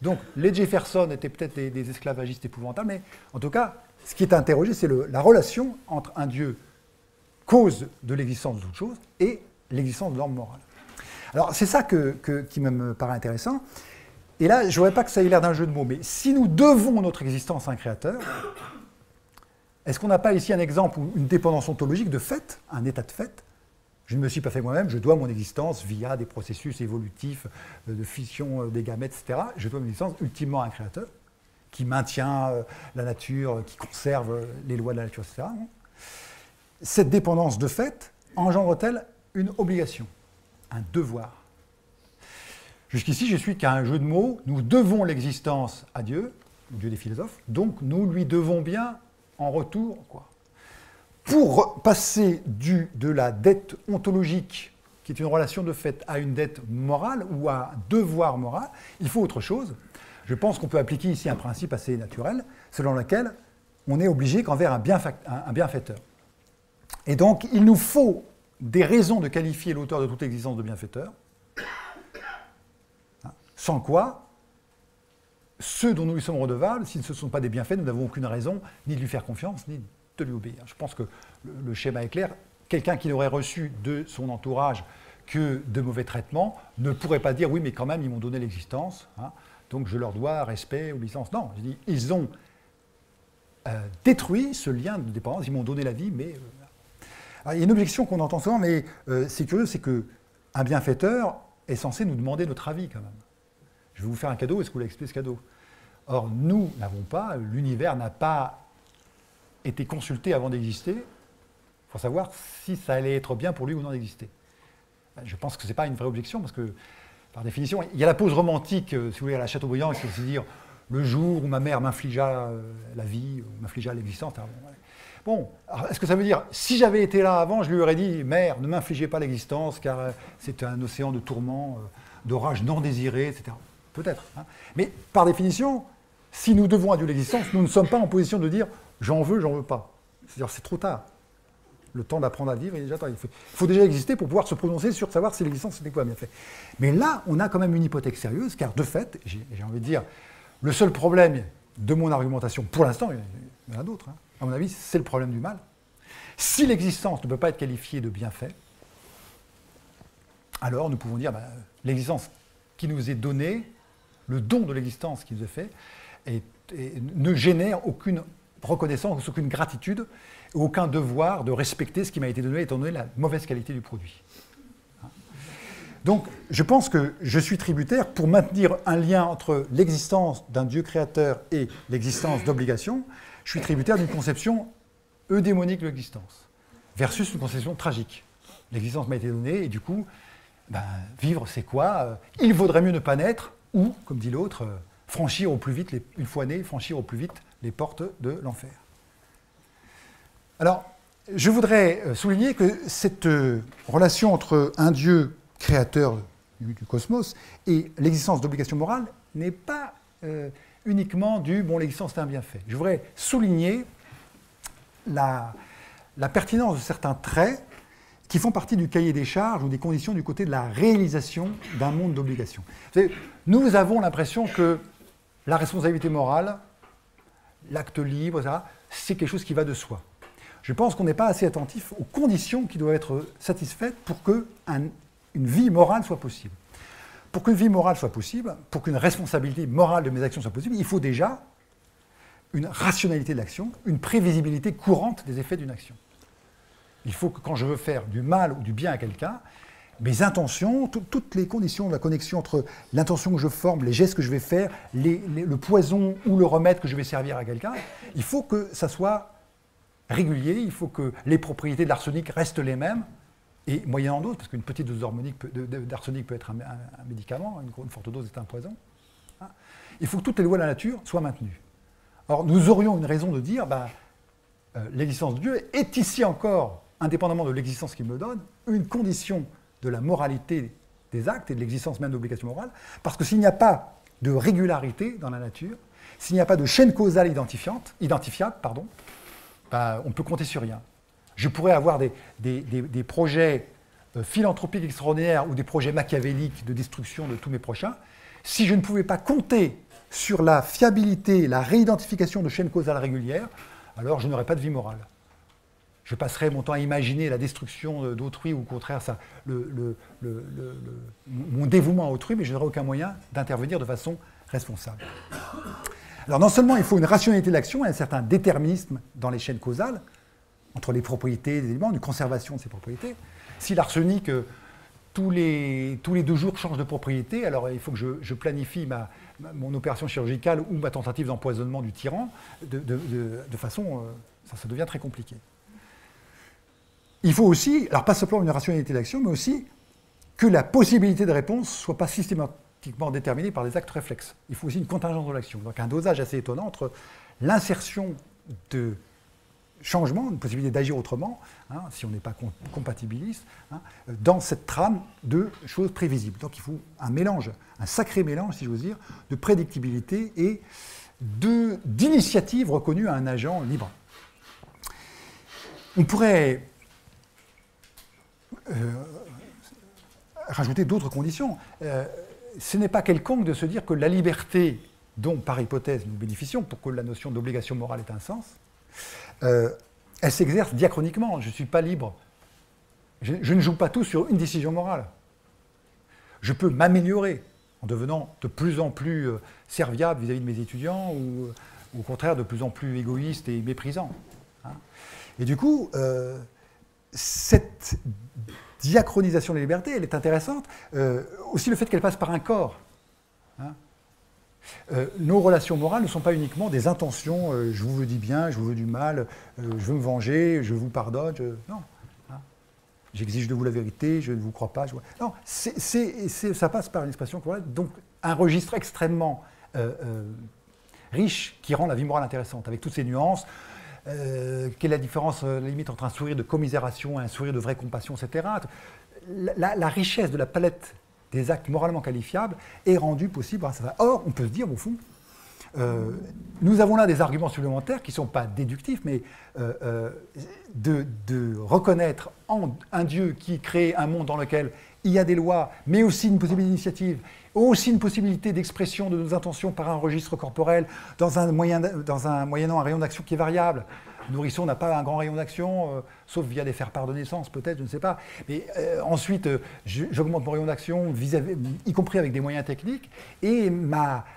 Donc, les Jefferson étaient peut-être des esclavagistes épouvantables, mais en tout cas, ce qui est interrogé, c'est la relation entre un Dieu, cause de l'existence de toute chose, et l'existence de normes morales. Alors, c'est ça qui me paraît intéressant. Et là, je ne voudrais pas que ça ait l'air d'un jeu de mots, mais si nous devons notre existence à un créateur, est-ce qu'on n'a pas ici un exemple ou une dépendance ontologique de fait, un état de fait? Je ne me suis pas fait moi-même, je dois mon existence via des processus évolutifs de fission des gamètes, etc. Je dois mon existence ultimement à un créateur qui maintient la nature, qui conserve les lois de la nature, etc. Cette dépendance de fait engendre-t-elle une obligation, un devoir? Jusqu'ici, je suis qu'à un jeu de mots. Nous devons l'existence à Dieu, le Dieu des philosophes, donc nous lui devons bien en retour, quoi. Pour passer de la dette ontologique, qui est une relation de fait, à une dette morale ou à un devoir moral, il faut autre chose. Je pense qu'on peut appliquer ici un principe assez naturel, selon lequel on est obligé qu'envers un bienfaiteur. Et donc, il nous faut des raisons de qualifier l'auteur de toute existence de bienfaiteur, sans quoi, ceux dont nous lui sommes redevables, s'ils ne sont pas des bienfaits, nous n'avons aucune raison ni de lui faire confiance, ni de lui obéir. Je pense que le schéma est clair. Quelqu'un qui n'aurait reçu de son entourage que de mauvais traitements ne pourrait pas dire « oui, mais quand même, ils m'ont donné l'existence, hein, donc je leur dois respect, obéissance ». Non, je dis, ils ont détruit ce lien de dépendance, ils m'ont donné la vie, mais... Alors, il y a une objection qu'on entend souvent, mais c'est curieux, c'est qu'un bienfaiteur est censé nous demander notre avis quand même. Je vais vous faire un cadeau, est-ce que vous voulez accepter ce cadeau? Or, nous n'avons pas, l'univers n'a pas été consulté avant d'exister pour savoir si ça allait être bien pour lui ou non d'exister. Je pense que ce n'est pas une vraie objection, parce que, par définition, il y a la pose romantique, si vous voulez, à la Chateaubriand, qui c'est dire le jour où ma mère m'infligea la vie, ou m'infligea l'existence. Bon, est-ce que ça veut dire, si j'avais été là avant, je lui aurais dit, mère, ne m'infligez pas l'existence, car c'est un océan de tourments, d'orages non désirés, etc. Peut-être. Hein. Mais par définition, si nous devons à Dieu l'existence, nous ne sommes pas en position de dire j'en veux pas. C'est-à-dire c'est trop tard. le temps d'apprendre à vivre, il faut déjà exister pour pouvoir se prononcer sur savoir si l'existence c'était quoi bien fait. Mais là, on a quand même une hypothèque sérieuse, car de fait, j'ai envie de dire, le seul problème de mon argumentation, pour l'instant, il y en a d'autres, hein, à mon avis, c'est le problème du mal. Si l'existence ne peut pas être qualifiée de bienfait, alors nous pouvons dire l'existence qui nous est donnée, le don de l'existence qui nous est fait, ne génère aucune reconnaissance, aucune gratitude, aucun devoir de respecter ce qui m'a été donné étant donné la mauvaise qualité du produit. Donc, je pense que je suis tributaire pour maintenir un lien entre l'existence d'un Dieu créateur et l'existence d'obligation. Je suis tributaire d'une conception eudémonique de l'existence, versus une conception tragique. L'existence m'a été donnée et du coup, vivre c'est quoi? Il vaudrait mieux ne pas naître ou, comme dit l'autre, franchir au plus vite, une fois né, franchir au plus vite les portes de l'enfer. Alors, je voudrais souligner que cette relation entre un Dieu créateur du cosmos et l'existence d'obligations morales n'est pas uniquement l'existence est un bienfait. Je voudrais souligner la pertinence de certains traits qui font partie du cahier des charges ou des conditions du côté de la réalisation d'un monde d'obligations. Nous avons l'impression que la responsabilité morale, l'acte libre, c'est quelque chose qui va de soi. Je pense qu'on n'est pas assez attentif aux conditions qui doivent être satisfaites pour qu'une vie morale soit possible. Pour qu'une vie morale soit possible, pour qu'une responsabilité morale de mes actions soit possible, il faut déjà une rationalité de l'action, une prévisibilité courante des effets d'une action. Il faut que quand je veux faire du mal ou du bien à quelqu'un, mes intentions, toutes les conditions de la connexion entre l'intention que je forme, les gestes que je vais faire, le poison ou le remède que je vais servir à quelqu'un, il faut que ça soit régulier, il faut que les propriétés de l'arsenic restent les mêmes, et moyennant d'autres, parce qu'une petite dose d'arsenic peut être un médicament, une forte dose est un poison. Il faut que toutes les lois de la nature soient maintenues. Or, nous aurions une raison de dire, l'existence de Dieu est ici encore, indépendamment de l'existence qu'il me donne, une condition de la moralité des actes et de l'existence même d'obligations morales, parce que s'il n'y a pas de régularité dans la nature, s'il n'y a pas de chaîne causale identifiable, on peut compter sur rien. Je pourrais avoir des projets philanthropiques extraordinaires ou des projets machiavéliques de destruction de tous mes prochains. Si je ne pouvais pas compter sur la fiabilité, la réidentification de chaînes causales régulières, alors je n'aurais pas de vie morale. Je passerais mon temps à imaginer la destruction d'autrui ou au contraire mon dévouement à autrui, mais je n'aurais aucun moyen d'intervenir de façon responsable. Alors non seulement il faut une rationalité de l'action et un certain déterminisme dans les chaînes causales, entre les propriétés des éléments, une conservation de ces propriétés. Si l'arsenic, tous les 2 jours, change de propriété, alors il faut que je planifie mon opération chirurgicale ou ma tentative d'empoisonnement du tyran de façon... ça devient très compliqué. Il faut aussi, alors pas simplement une rationalité d'action, mais aussi que la possibilité de réponse ne soit pas systématiquement déterminée par des actes réflexes. Il faut aussi une contingence de l'action. Donc un dosage assez étonnant entre l'insertion de changement, une possibilité d'agir autrement, si on n'est pas compatibiliste, dans cette trame de choses prévisibles. Donc il faut un mélange, un sacré mélange, si j'ose dire, de prédictibilité et d'initiative reconnue à un agent libre. On pourrait rajouter d'autres conditions. Ce n'est pas quelconque de se dire que la liberté dont, par hypothèse, nous bénéficions, pour que la notion d'obligation morale ait un sens, elle s'exerce diachroniquement. Je ne suis pas libre. Je ne joue pas tout sur une décision morale. Je peux m'améliorer en devenant de plus en plus serviable vis-à-vis de mes étudiants ou au contraire de plus en plus égoïste et méprisant. Et du coup, cette diachronisation des libertés, elle est intéressante. Aussi le fait qu'elle passe par un corps. Nos relations morales ne sont pas uniquement des intentions, je vous veux du bien, je vous veux du mal, je veux me venger, je vous pardonne, non. J'exige de vous la vérité, je ne vous crois pas. Non, ça passe par une expression, donc un registre extrêmement riche qui rend la vie morale intéressante, avec toutes ces nuances. Quelle est la différence, la limite entre un sourire de commisération et un sourire de vraie compassion, etc. La richesse de la palette des actes moralement qualifiables est rendue possible grâce à ça. Or, on peut se dire, au fond, Nous avons là des arguments supplémentaires qui ne sont pas déductifs, mais de reconnaître en un Dieu qui crée un monde dans lequel il y a des lois, mais aussi une possibilité d'initiative, aussi une possibilité d'expression de nos intentions par un registre corporel, moyennant un rayon d'action qui est variable. Le nourrisson n'a pas un grand rayon d'action, sauf via des faire-part de naissance, peut-être, je ne sais pas. Mais ensuite, j'augmente mon rayon d'action, y compris avec des moyens techniques, et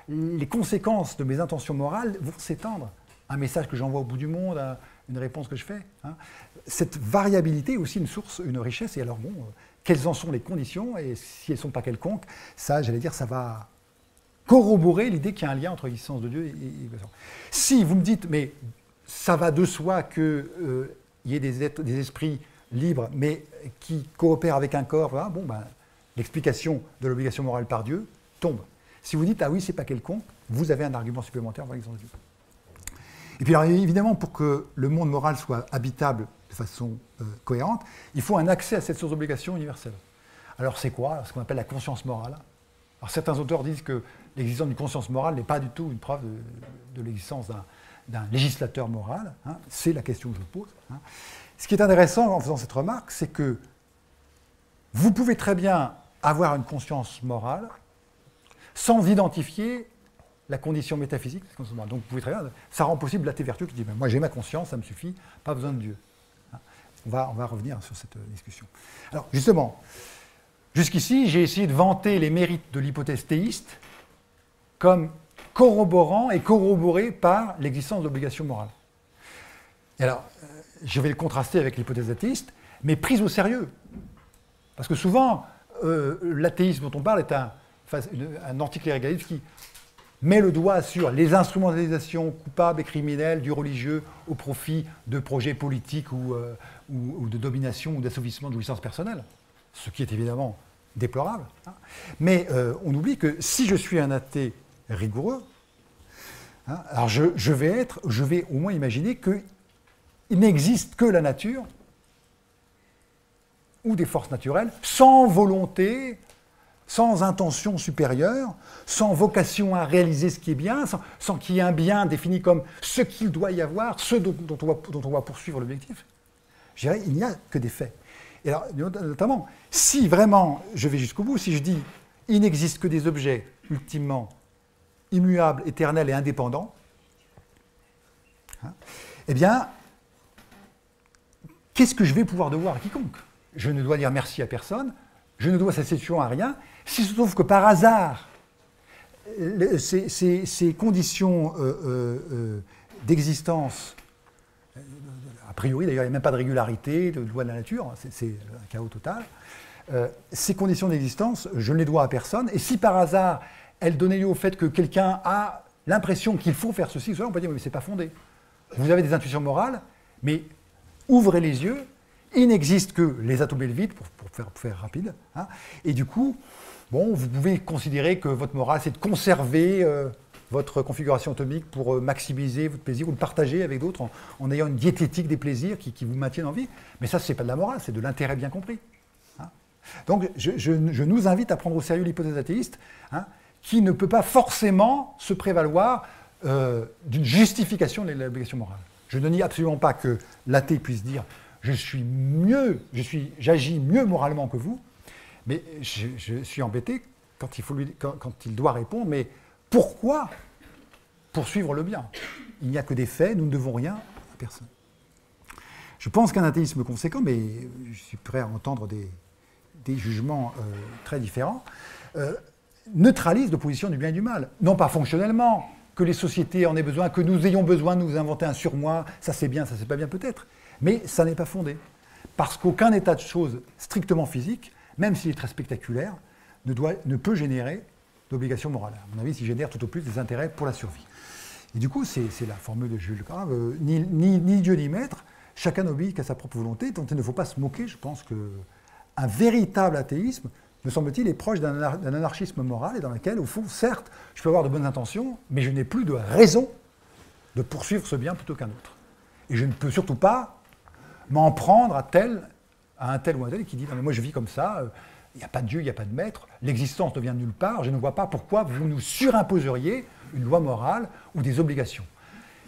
les conséquences de mes intentions morales vont s'étendre. Un message que j'envoie au bout du monde, une réponse que je fais. Hein. Cette variabilité est aussi une source, une richesse, et alors bon, quelles en sont les conditions, et si elles ne sont pas quelconques, ça, j'allais dire, ça va corroborer l'idée qu'il y a un lien entre l'existence de Dieu et si vous me dites, mais ça va de soi qu'il y ait des esprits libres, mais qui coopèrent avec un corps, voilà, bon, ben, l'explication de l'obligation morale par Dieu tombe. Si vous dites, ah oui, c'est pas quelconque, vous avez un argument supplémentaire pour l'existence de Dieu. Et puis alors, évidemment, pour que le monde moral soit habitable de façon cohérente, il faut un accès à cette source d'obligation universelle. Alors c'est quoi? Ce qu'on appelle la conscience morale. Alors certains auteurs disent que l'existence d'une conscience morale n'est pas du tout une preuve de l'existence d'un législateur moral. Hein. C'est la question que je pose. Hein. Ce qui est intéressant en faisant cette remarque, c'est que vous pouvez très bien avoir une conscience morale sans identifier la condition métaphysique. Donc vous pouvez très bien, ça rend possible l'athée vertueux qui dit moi j'ai ma conscience, ça me suffit, pas besoin de Dieu. Hein. On va revenir sur cette discussion. Alors justement, jusqu'ici j'ai essayé de vanter les mérites de l'hypothèse théiste comme corroborant et corroboré par l'existence d'obligations morales. Et alors, je vais le contraster avec l'hypothèse athéiste, mais prise au sérieux. Parce que souvent, l'athéisme dont on parle est un anticléricalisme qui met le doigt sur les instrumentalisations coupables et criminelles du religieux au profit de projets politiques ou de domination ou d'assouvissement de jouissance personnelle, ce qui est évidemment déplorable. Hein. Mais on oublie que si je suis un athée rigoureux, hein, alors je vais au moins imaginer qu'il n'existe que la nature ou des forces naturelles sans volonté, sans intention supérieure, sans vocation à réaliser ce qui est bien, sans qu'il y ait un bien défini comme ce qu'il doit y avoir, ce dont on va poursuivre l'objectif. Je dirais, il n'y a que des faits. Et alors, notamment, si vraiment je vais jusqu'au bout, si je dis il n'existe que des objets ultimement immuables, éternels et indépendants, hein, eh bien, qu'est-ce que je vais pouvoir devoir à quiconque? Je ne dois dire merci à personne, je ne dois cette situation à rien, s'il se trouve que par hasard, ces conditions d'existence, a priori d'ailleurs il n'y a même pas de régularité, de loi de la nature, c'est un chaos total, ces conditions d'existence, je ne les dois à personne, et si par hasard elles donnaient lieu au fait que quelqu'un a l'impression qu'il faut faire ceci, on peut dire mais c'est pas fondé. Vous avez des intuitions morales, mais ouvrez les yeux, il n'existe que les atomes et le vide, pour faire rapide, hein, et du coup, bon, vous pouvez considérer que votre morale, c'est de conserver votre configuration atomique pour maximiser votre plaisir ou le partager avec d'autres en ayant une diététique des plaisirs qui vous maintiennent en vie. Mais ça, ce n'est pas de la morale, c'est de l'intérêt bien compris. Hein. Donc, je nous invite à prendre au sérieux l'hypothèse athéiste, hein, qui ne peut pas forcément se prévaloir d'une justification de l'obligation morale. Je ne nie absolument pas que l'athée puisse dire j'agis mieux moralement que vous, mais je suis embêté quand il doit répondre, mais pourquoi poursuivre le bien? Il n'y a que des faits, nous ne devons rien à personne. Je pense qu'un athéisme conséquent, mais je suis prêt à entendre des jugements très différents, neutralise l'opposition du bien et du mal. Non pas fonctionnellement, que les sociétés en aient besoin, que nous ayons besoin de nous inventer un surmoi, ça c'est bien, ça c'est pas bien peut-être, mais ça n'est pas fondé. Parce qu'aucun état de choses strictement physique, même s'il est très spectaculaire, ne peut générer d'obligation morale. À mon avis, s'il génère tout au plus des intérêts pour la survie. Et du coup, c'est la formule de Jules Grave, ni Dieu ni maître, chacun n'obéit qu'à sa propre volonté, dont il ne faut pas se moquer. Je pense qu'un véritable athéisme, me semble-t-il, est proche d'un anarchisme moral et dans lequel, au fond, certes, je peux avoir de bonnes intentions, mais je n'ai plus de raison de poursuivre ce bien plutôt qu'un autre. Et je ne peux surtout pas m'en prendre à un tel ou un tel qui dit « Non mais moi je vis comme ça, il n'y a pas de Dieu, il n'y a pas de maître, l'existence ne vient de nulle part, je ne vois pas pourquoi vous nous surimposeriez une loi morale ou des obligations.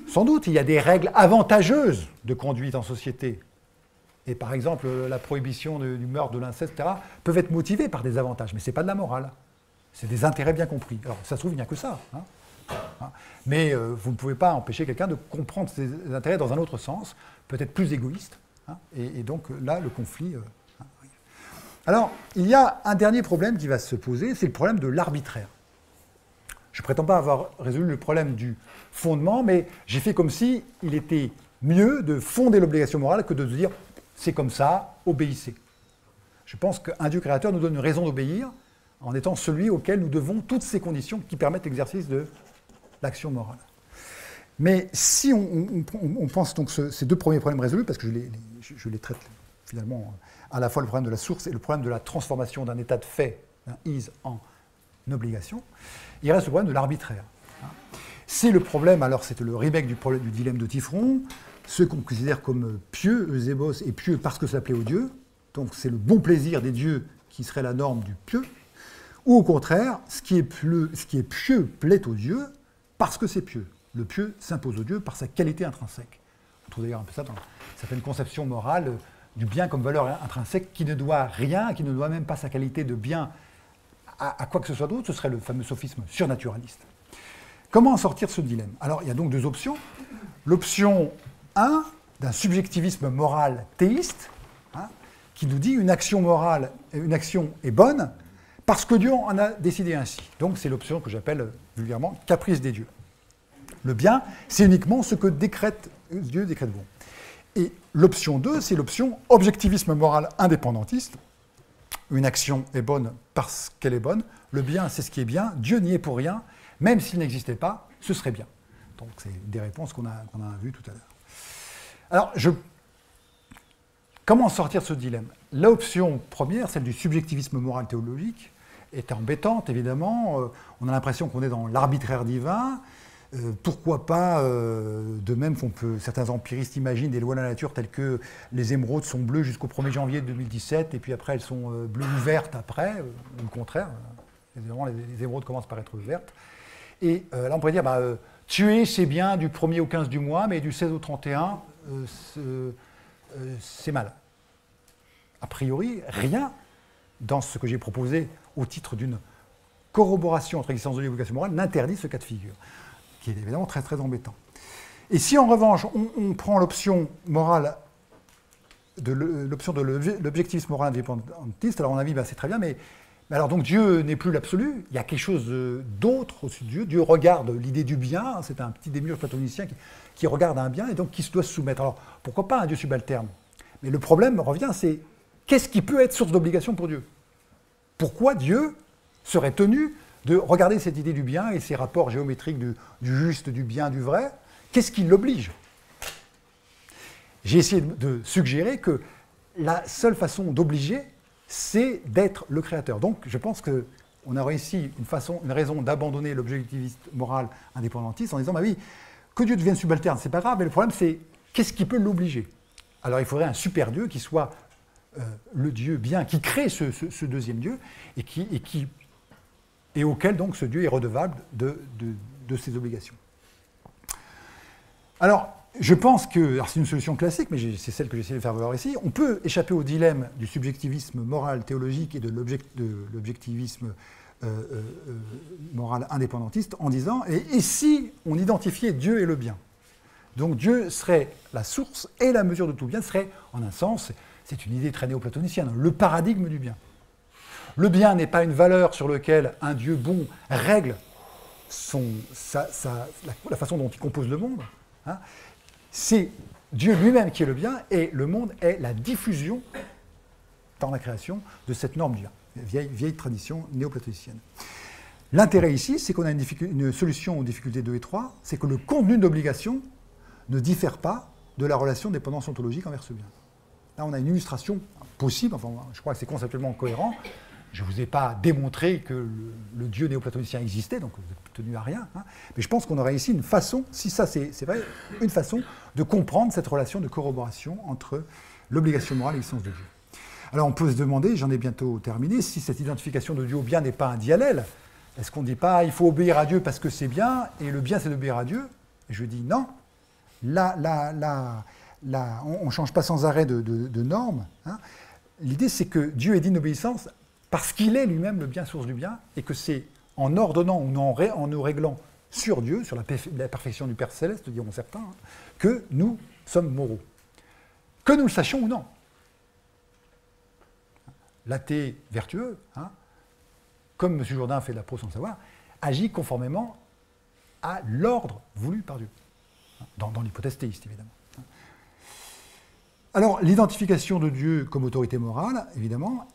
Sans doute, il y a des règles avantageuses de conduite en société. Et par exemple, la prohibition du meurtre, de l'inceste, etc., peuvent être motivées par des avantages, mais ce n'est pas de la morale. C'est des intérêts bien compris. Alors, ça se trouve, il n'y a que ça. Mais vous ne pouvez pas empêcher quelqu'un de comprendre ses intérêts dans un autre sens, peut-être plus égoïste. Et donc, là, le conflit... Alors, il y a un dernier problème qui va se poser, c'est le problème de l'arbitraire. Je ne prétends pas avoir résolu le problème du fondement, mais j'ai fait comme si il était mieux de fonder l'obligation morale que de dire « c'est comme ça, obéissez ». Je pense qu'un Dieu créateur nous donne une raison d'obéir en étant celui auquel nous devons toutes ces conditions qui permettent l'exercice de l'action morale. Mais si on pense donc ces deux premiers problèmes résolus, parce que je les traite finalement à la fois le problème de la source et le problème de la transformation d'un état de fait, d'un is, en obligation, il reste le problème de l'arbitraire. C'est le problème, alors c'est le remake du dilemme de Tifron, ceux qu'on considère comme pieux, Eusébos, et pieux parce que ça plaît aux dieux, donc c'est le bon plaisir des dieux qui serait la norme du pieux, ou au contraire, ce qui est pieux plaît aux dieux parce que c'est pieux. Le pieux s'impose aux dieux par sa qualité intrinsèque. On trouve d'ailleurs un peu ça dans certaines conceptions morales du bien comme valeur intrinsèque qui ne doit rien, qui ne doit même pas sa qualité de bien à quoi que ce soit d'autre, ce serait le fameux sophisme surnaturaliste. Comment en sortir ce dilemme? Alors, il y a donc deux options. L'option 1, d'un subjectivisme moral théiste, qui nous dit une action morale, une action est bonne parce que Dieu en a décidé ainsi. Donc, c'est l'option que j'appelle vulgairement caprice des dieux. Le bien, c'est uniquement ce que Dieu décrète bon. Et l'option 2, c'est l'option objectivisme moral indépendantiste. Une action est bonne parce qu'elle est bonne. Le bien, c'est ce qui est bien. Dieu n'y est pour rien. Même s'il n'existait pas, ce serait bien. Donc, c'est des réponses qu'on a vues tout à l'heure. Alors, comment sortir de ce dilemme? L'option première, celle du subjectivisme moral théologique, est embêtante, évidemment. On a l'impression qu'on est dans l'arbitraire divin. Pourquoi pas, de même certains empiristes imaginent des lois de la nature telles que les émeraudes sont bleues jusqu'au 1er janvier 2017 et puis après elles sont bleues ou vertes après, ou le contraire. Évidemment, les émeraudes commencent par être vertes. Et là, on pourrait dire, tuer, c'est bien du 1er au 15 du mois, mais du 16 au 31, c'est mal. A priori, rien dans ce que j'ai proposé au titre d'une corroboration entre l'existence de l'obligation morale n'interdit ce cas de figure, qui est évidemment très très embêtant. Et si en revanche on prend l'option morale, l'option de l'objectivisme moral indépendantiste, alors on a dit c'est très bien, mais alors donc Dieu n'est plus l'absolu, il y a quelque chose d'autre au-dessus de Dieu. Dieu regarde l'idée du bien, c'est un petit démiurge platonicien qui regarde un bien et donc qui se doit se soumettre. Alors pourquoi pas un Dieu subalterne? Mais le problème revient, c'est qu'est-ce qui peut être source d'obligation pour Dieu? Pourquoi Dieu serait tenu de regarder cette idée du bien et ces rapports géométriques du juste, du bien, du vrai? Qu'est-ce qui l'oblige? J'ai essayé de suggérer que la seule façon d'obliger, c'est d'être le créateur. Donc je pense qu'on a réussi une raison d'abandonner l'objectivisme moral indépendantiste en disant, oui, que Dieu devienne subalterne, c'est pas grave, mais le problème c'est qu'est-ce qui peut l'obliger? Alors il faudrait un super Dieu qui soit le Dieu bien, qui crée ce deuxième Dieu et auquel donc ce Dieu est redevable de ses obligations. Alors, je pense que, c'est une solution classique, mais c'est celle que j'essaie de faire valoir ici, on peut échapper au dilemme du subjectivisme moral théologique et de l'objectivisme moral indépendantiste en disant, et si on identifiait Dieu et le bien? Donc Dieu serait la source et la mesure de tout bien, serait, en un sens, c'est une idée très néo-platonicienne, le paradigme du bien. Le bien n'est pas une valeur sur laquelle un Dieu bon règle la façon dont il compose le monde. C'est Dieu lui-même qui est le bien, et le monde est la diffusion, dans la création, de cette norme du bien, vieille tradition néo-platonicienne. L'intérêt ici, c'est qu'on a une solution aux difficultés 2 et 3, c'est que le contenu de l'obligation ne diffère pas de la relation de dépendance ontologique envers ce bien. Là, on a une illustration possible, enfin, je crois que c'est conceptuellement cohérent. Je ne vous ai pas démontré que le Dieu néoplatonicien existait, donc vous n'êtes tenu à rien. Mais je pense qu'on aurait ici une façon, si ça c'est vrai, une façon de comprendre cette relation de corroboration entre l'obligation morale et l'existence de Dieu. Alors on peut se demander, j'en ai bientôt terminé, si cette identification de Dieu au bien n'est pas un diallèle. Est-ce qu'on ne dit pas il faut obéir à Dieu parce que c'est bien, et le bien c'est d'obéir à Dieu? Et je dis non. Là, on ne change pas sans arrêt de normes. Hein. L'idée c'est que Dieu est digne d'obéissance parce qu'il est lui-même le bien, source du bien, et que c'est en ordonnant ou en nous réglant sur Dieu, sur la perfection du Père Céleste, diront certains, hein, que nous sommes moraux. Que nous le sachions ou non. L'athée vertueux, hein, comme M. Jourdain fait de la prose sans savoir, agit conformément à l'ordre voulu par Dieu. Dans l'hypothèse théiste, évidemment. Alors, l'identification de Dieu comme autorité morale, évidemment,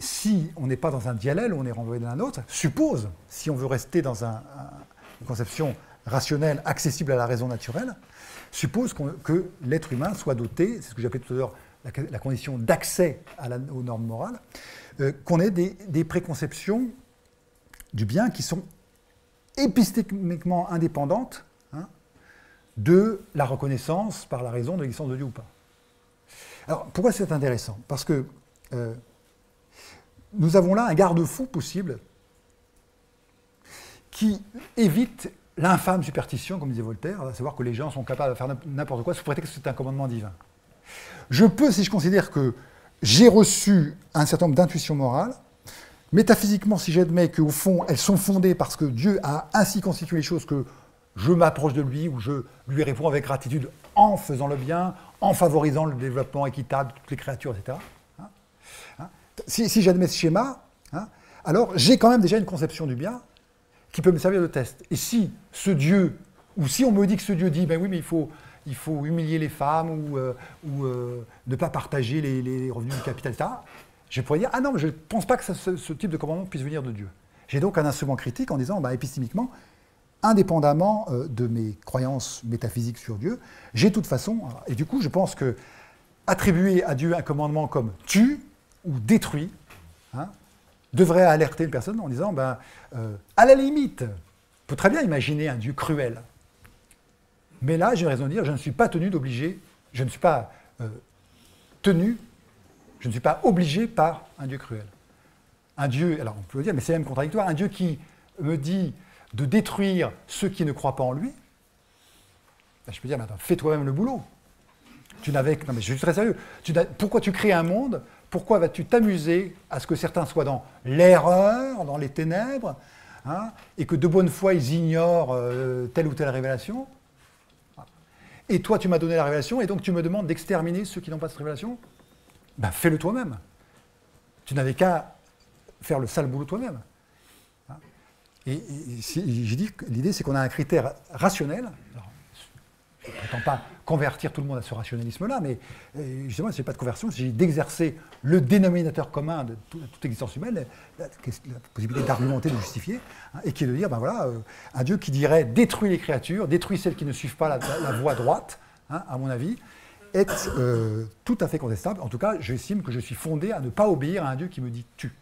si on n'est pas dans un diallèle, on est renvoyé d'un autre, suppose, si on veut rester dans une conception rationnelle, accessible à la raison naturelle, suppose que l'être humain soit doté, c'est ce que j'appelais tout à l'heure la condition d'accès aux normes morales, qu'on ait des préconceptions du bien qui sont épistémiquement indépendantes, hein, de la reconnaissance par la raison de l'existence de Dieu ou pas. Alors, pourquoi c'est intéressant? Parce que nous avons là un garde-fou possible qui évite l'infâme superstition, comme disait Voltaire, à savoir que les gens sont capables de faire n'importe quoi sous prétexte que c'est un commandement divin. Je peux, si je considère que j'ai reçu un certain nombre d'intuitions morales, métaphysiquement, si j'admets qu'au fond, elles sont fondées parce que Dieu a ainsi constitué les choses que je m'approche de lui ou je lui réponds avec gratitude en faisant le bien, en favorisant le développement équitable de toutes les créatures, etc. Si j'admets ce schéma, hein, alors j'ai quand même déjà une conception du bien qui peut me servir de test. Et si ce Dieu, ou si on me dit que ce Dieu dit, ben oui, mais il faut humilier les femmes ou ne pas partager les revenus du capital, etc., je pourrais dire, ah non, mais je ne pense pas que ce type de commandement puisse venir de Dieu. J'ai donc un instrument critique en disant, bah, épistémiquement, indépendamment de mes croyances métaphysiques sur Dieu, j'ai de toute façon, et du coup je pense que attribuer à Dieu un commandement comme tue ou détruit, hein, devrait alerter une personne en disant, ben, à la limite, on peut très bien imaginer un Dieu cruel, mais là j'ai raison de dire, je ne suis pas tenu d'obliger, je ne suis pas obligé par un Dieu cruel. Un Dieu, alors on peut le dire, mais c'est même contradictoire, un Dieu qui me dit de détruire ceux qui ne croient pas en lui, ben je peux dire, mais attends, fais toi-même le boulot. Non mais je suis très sérieux. Pourquoi tu crées un monde? Pourquoi vas-tu t'amuser à ce que certains soient dans l'erreur, dans les ténèbres, hein, et que de bonne foi ils ignorent telle ou telle révélation? Et toi tu m'as donné la révélation, et donc tu me demandes d'exterminer ceux qui n'ont pas cette révélation? Ben fais-le toi-même. Tu n'avais qu'à faire le sale boulot toi-même. Et j'ai dit que l'idée, c'est qu'on a un critère rationnel. Alors, je ne prétends pas convertir tout le monde à ce rationalisme-là, mais justement, ce n'est pas de conversion, il s'agit d'exercer le dénominateur commun de toute existence humaine, la possibilité d'argumenter, de justifier, hein, et qui est de dire, ben voilà, un Dieu qui dirait détruis les créatures, détruis celles qui ne suivent pas la voie droite, hein, à mon avis, est tout à fait contestable. En tout cas, j'estime que je suis fondé à ne pas obéir à un Dieu qui me dit tue.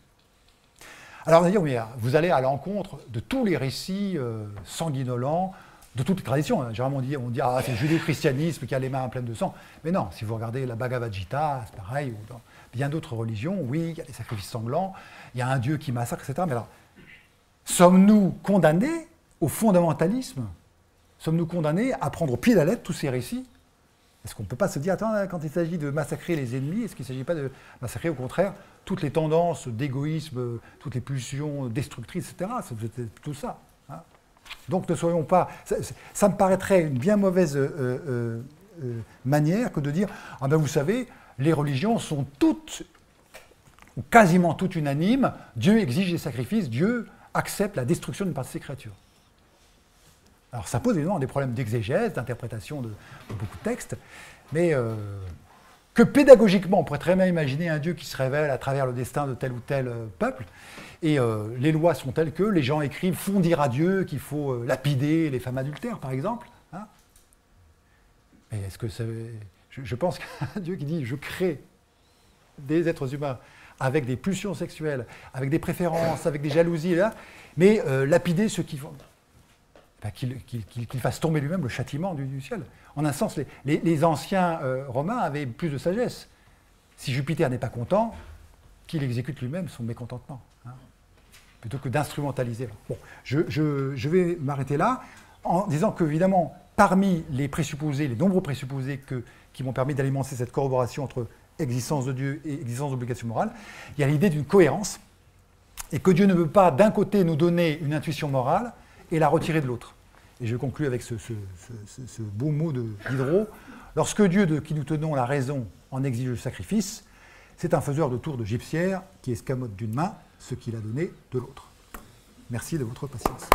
Alors on va dire, mais vous allez à l'encontre de tous les récits sanguinolents, de toutes les traditions. Généralement on dit ah, c'est le judéo-christianisme qui a les mains pleines de sang. Mais non, si vous regardez la Bhagavad Gita, c'est pareil, ou dans bien d'autres religions, oui, il y a des sacrifices sanglants, il y a un Dieu qui massacre, etc. Mais alors, sommes-nous condamnés au fondamentalisme? Sommes-nous condamnés à prendre au pied de la lettre tous ces récits? Est-ce qu'on ne peut pas se dire, attends, quand il s'agit de massacrer les ennemis, est-ce qu'il ne s'agit pas de massacrer, au contraire, toutes les tendances d'égoïsme, toutes les pulsions destructrices, etc. C'est tout ça. Hein. Donc ne soyons pas... Ça me paraîtrait une bien mauvaise manière que de dire, ah ben vous savez, les religions sont toutes, ou quasiment toutes unanimes, Dieu exige des sacrifices, Dieu accepte la destruction d'une partie de ses créatures. Alors ça pose évidemment des problèmes d'exégèse, d'interprétation de beaucoup de textes, mais que pédagogiquement, on pourrait très bien imaginer un Dieu qui se révèle à travers le destin de tel ou tel peuple, et les lois sont telles que les gens écrivent, font dire à Dieu qu'il faut lapider les femmes adultères, par exemple. Hein. Mais est-ce que je pense qu'un Dieu qui dit « je crée des êtres humains avec des pulsions sexuelles, avec des préférences, avec des jalousies, là, mais lapider ceux qui font... » qu'il fasse tomber lui-même le châtiment du ciel. En un sens, les anciens Romains avaient plus de sagesse. si Jupiter n'est pas content, qu'il exécute lui-même son mécontentement, hein, plutôt que d'instrumentaliser. Bon, je vais m'arrêter là en disant qu'évidemment, parmi les présupposés, les nombreux présupposés qui m'ont permis d'alimenter cette corroboration entre existence de Dieu et existence d'obligation morale, il y a l'idée d'une cohérence, et que Dieu ne veut pas d'un côté nous donner une intuition morale et la retirer de l'autre. Et je conclus avec ce beau mot de Diderot. Lorsque Dieu, de qui nous tenons la raison, en exige le sacrifice, c'est un faiseur de tours de gypsière qui escamote d'une main ce qu'il a donné de l'autre. Merci de votre patience.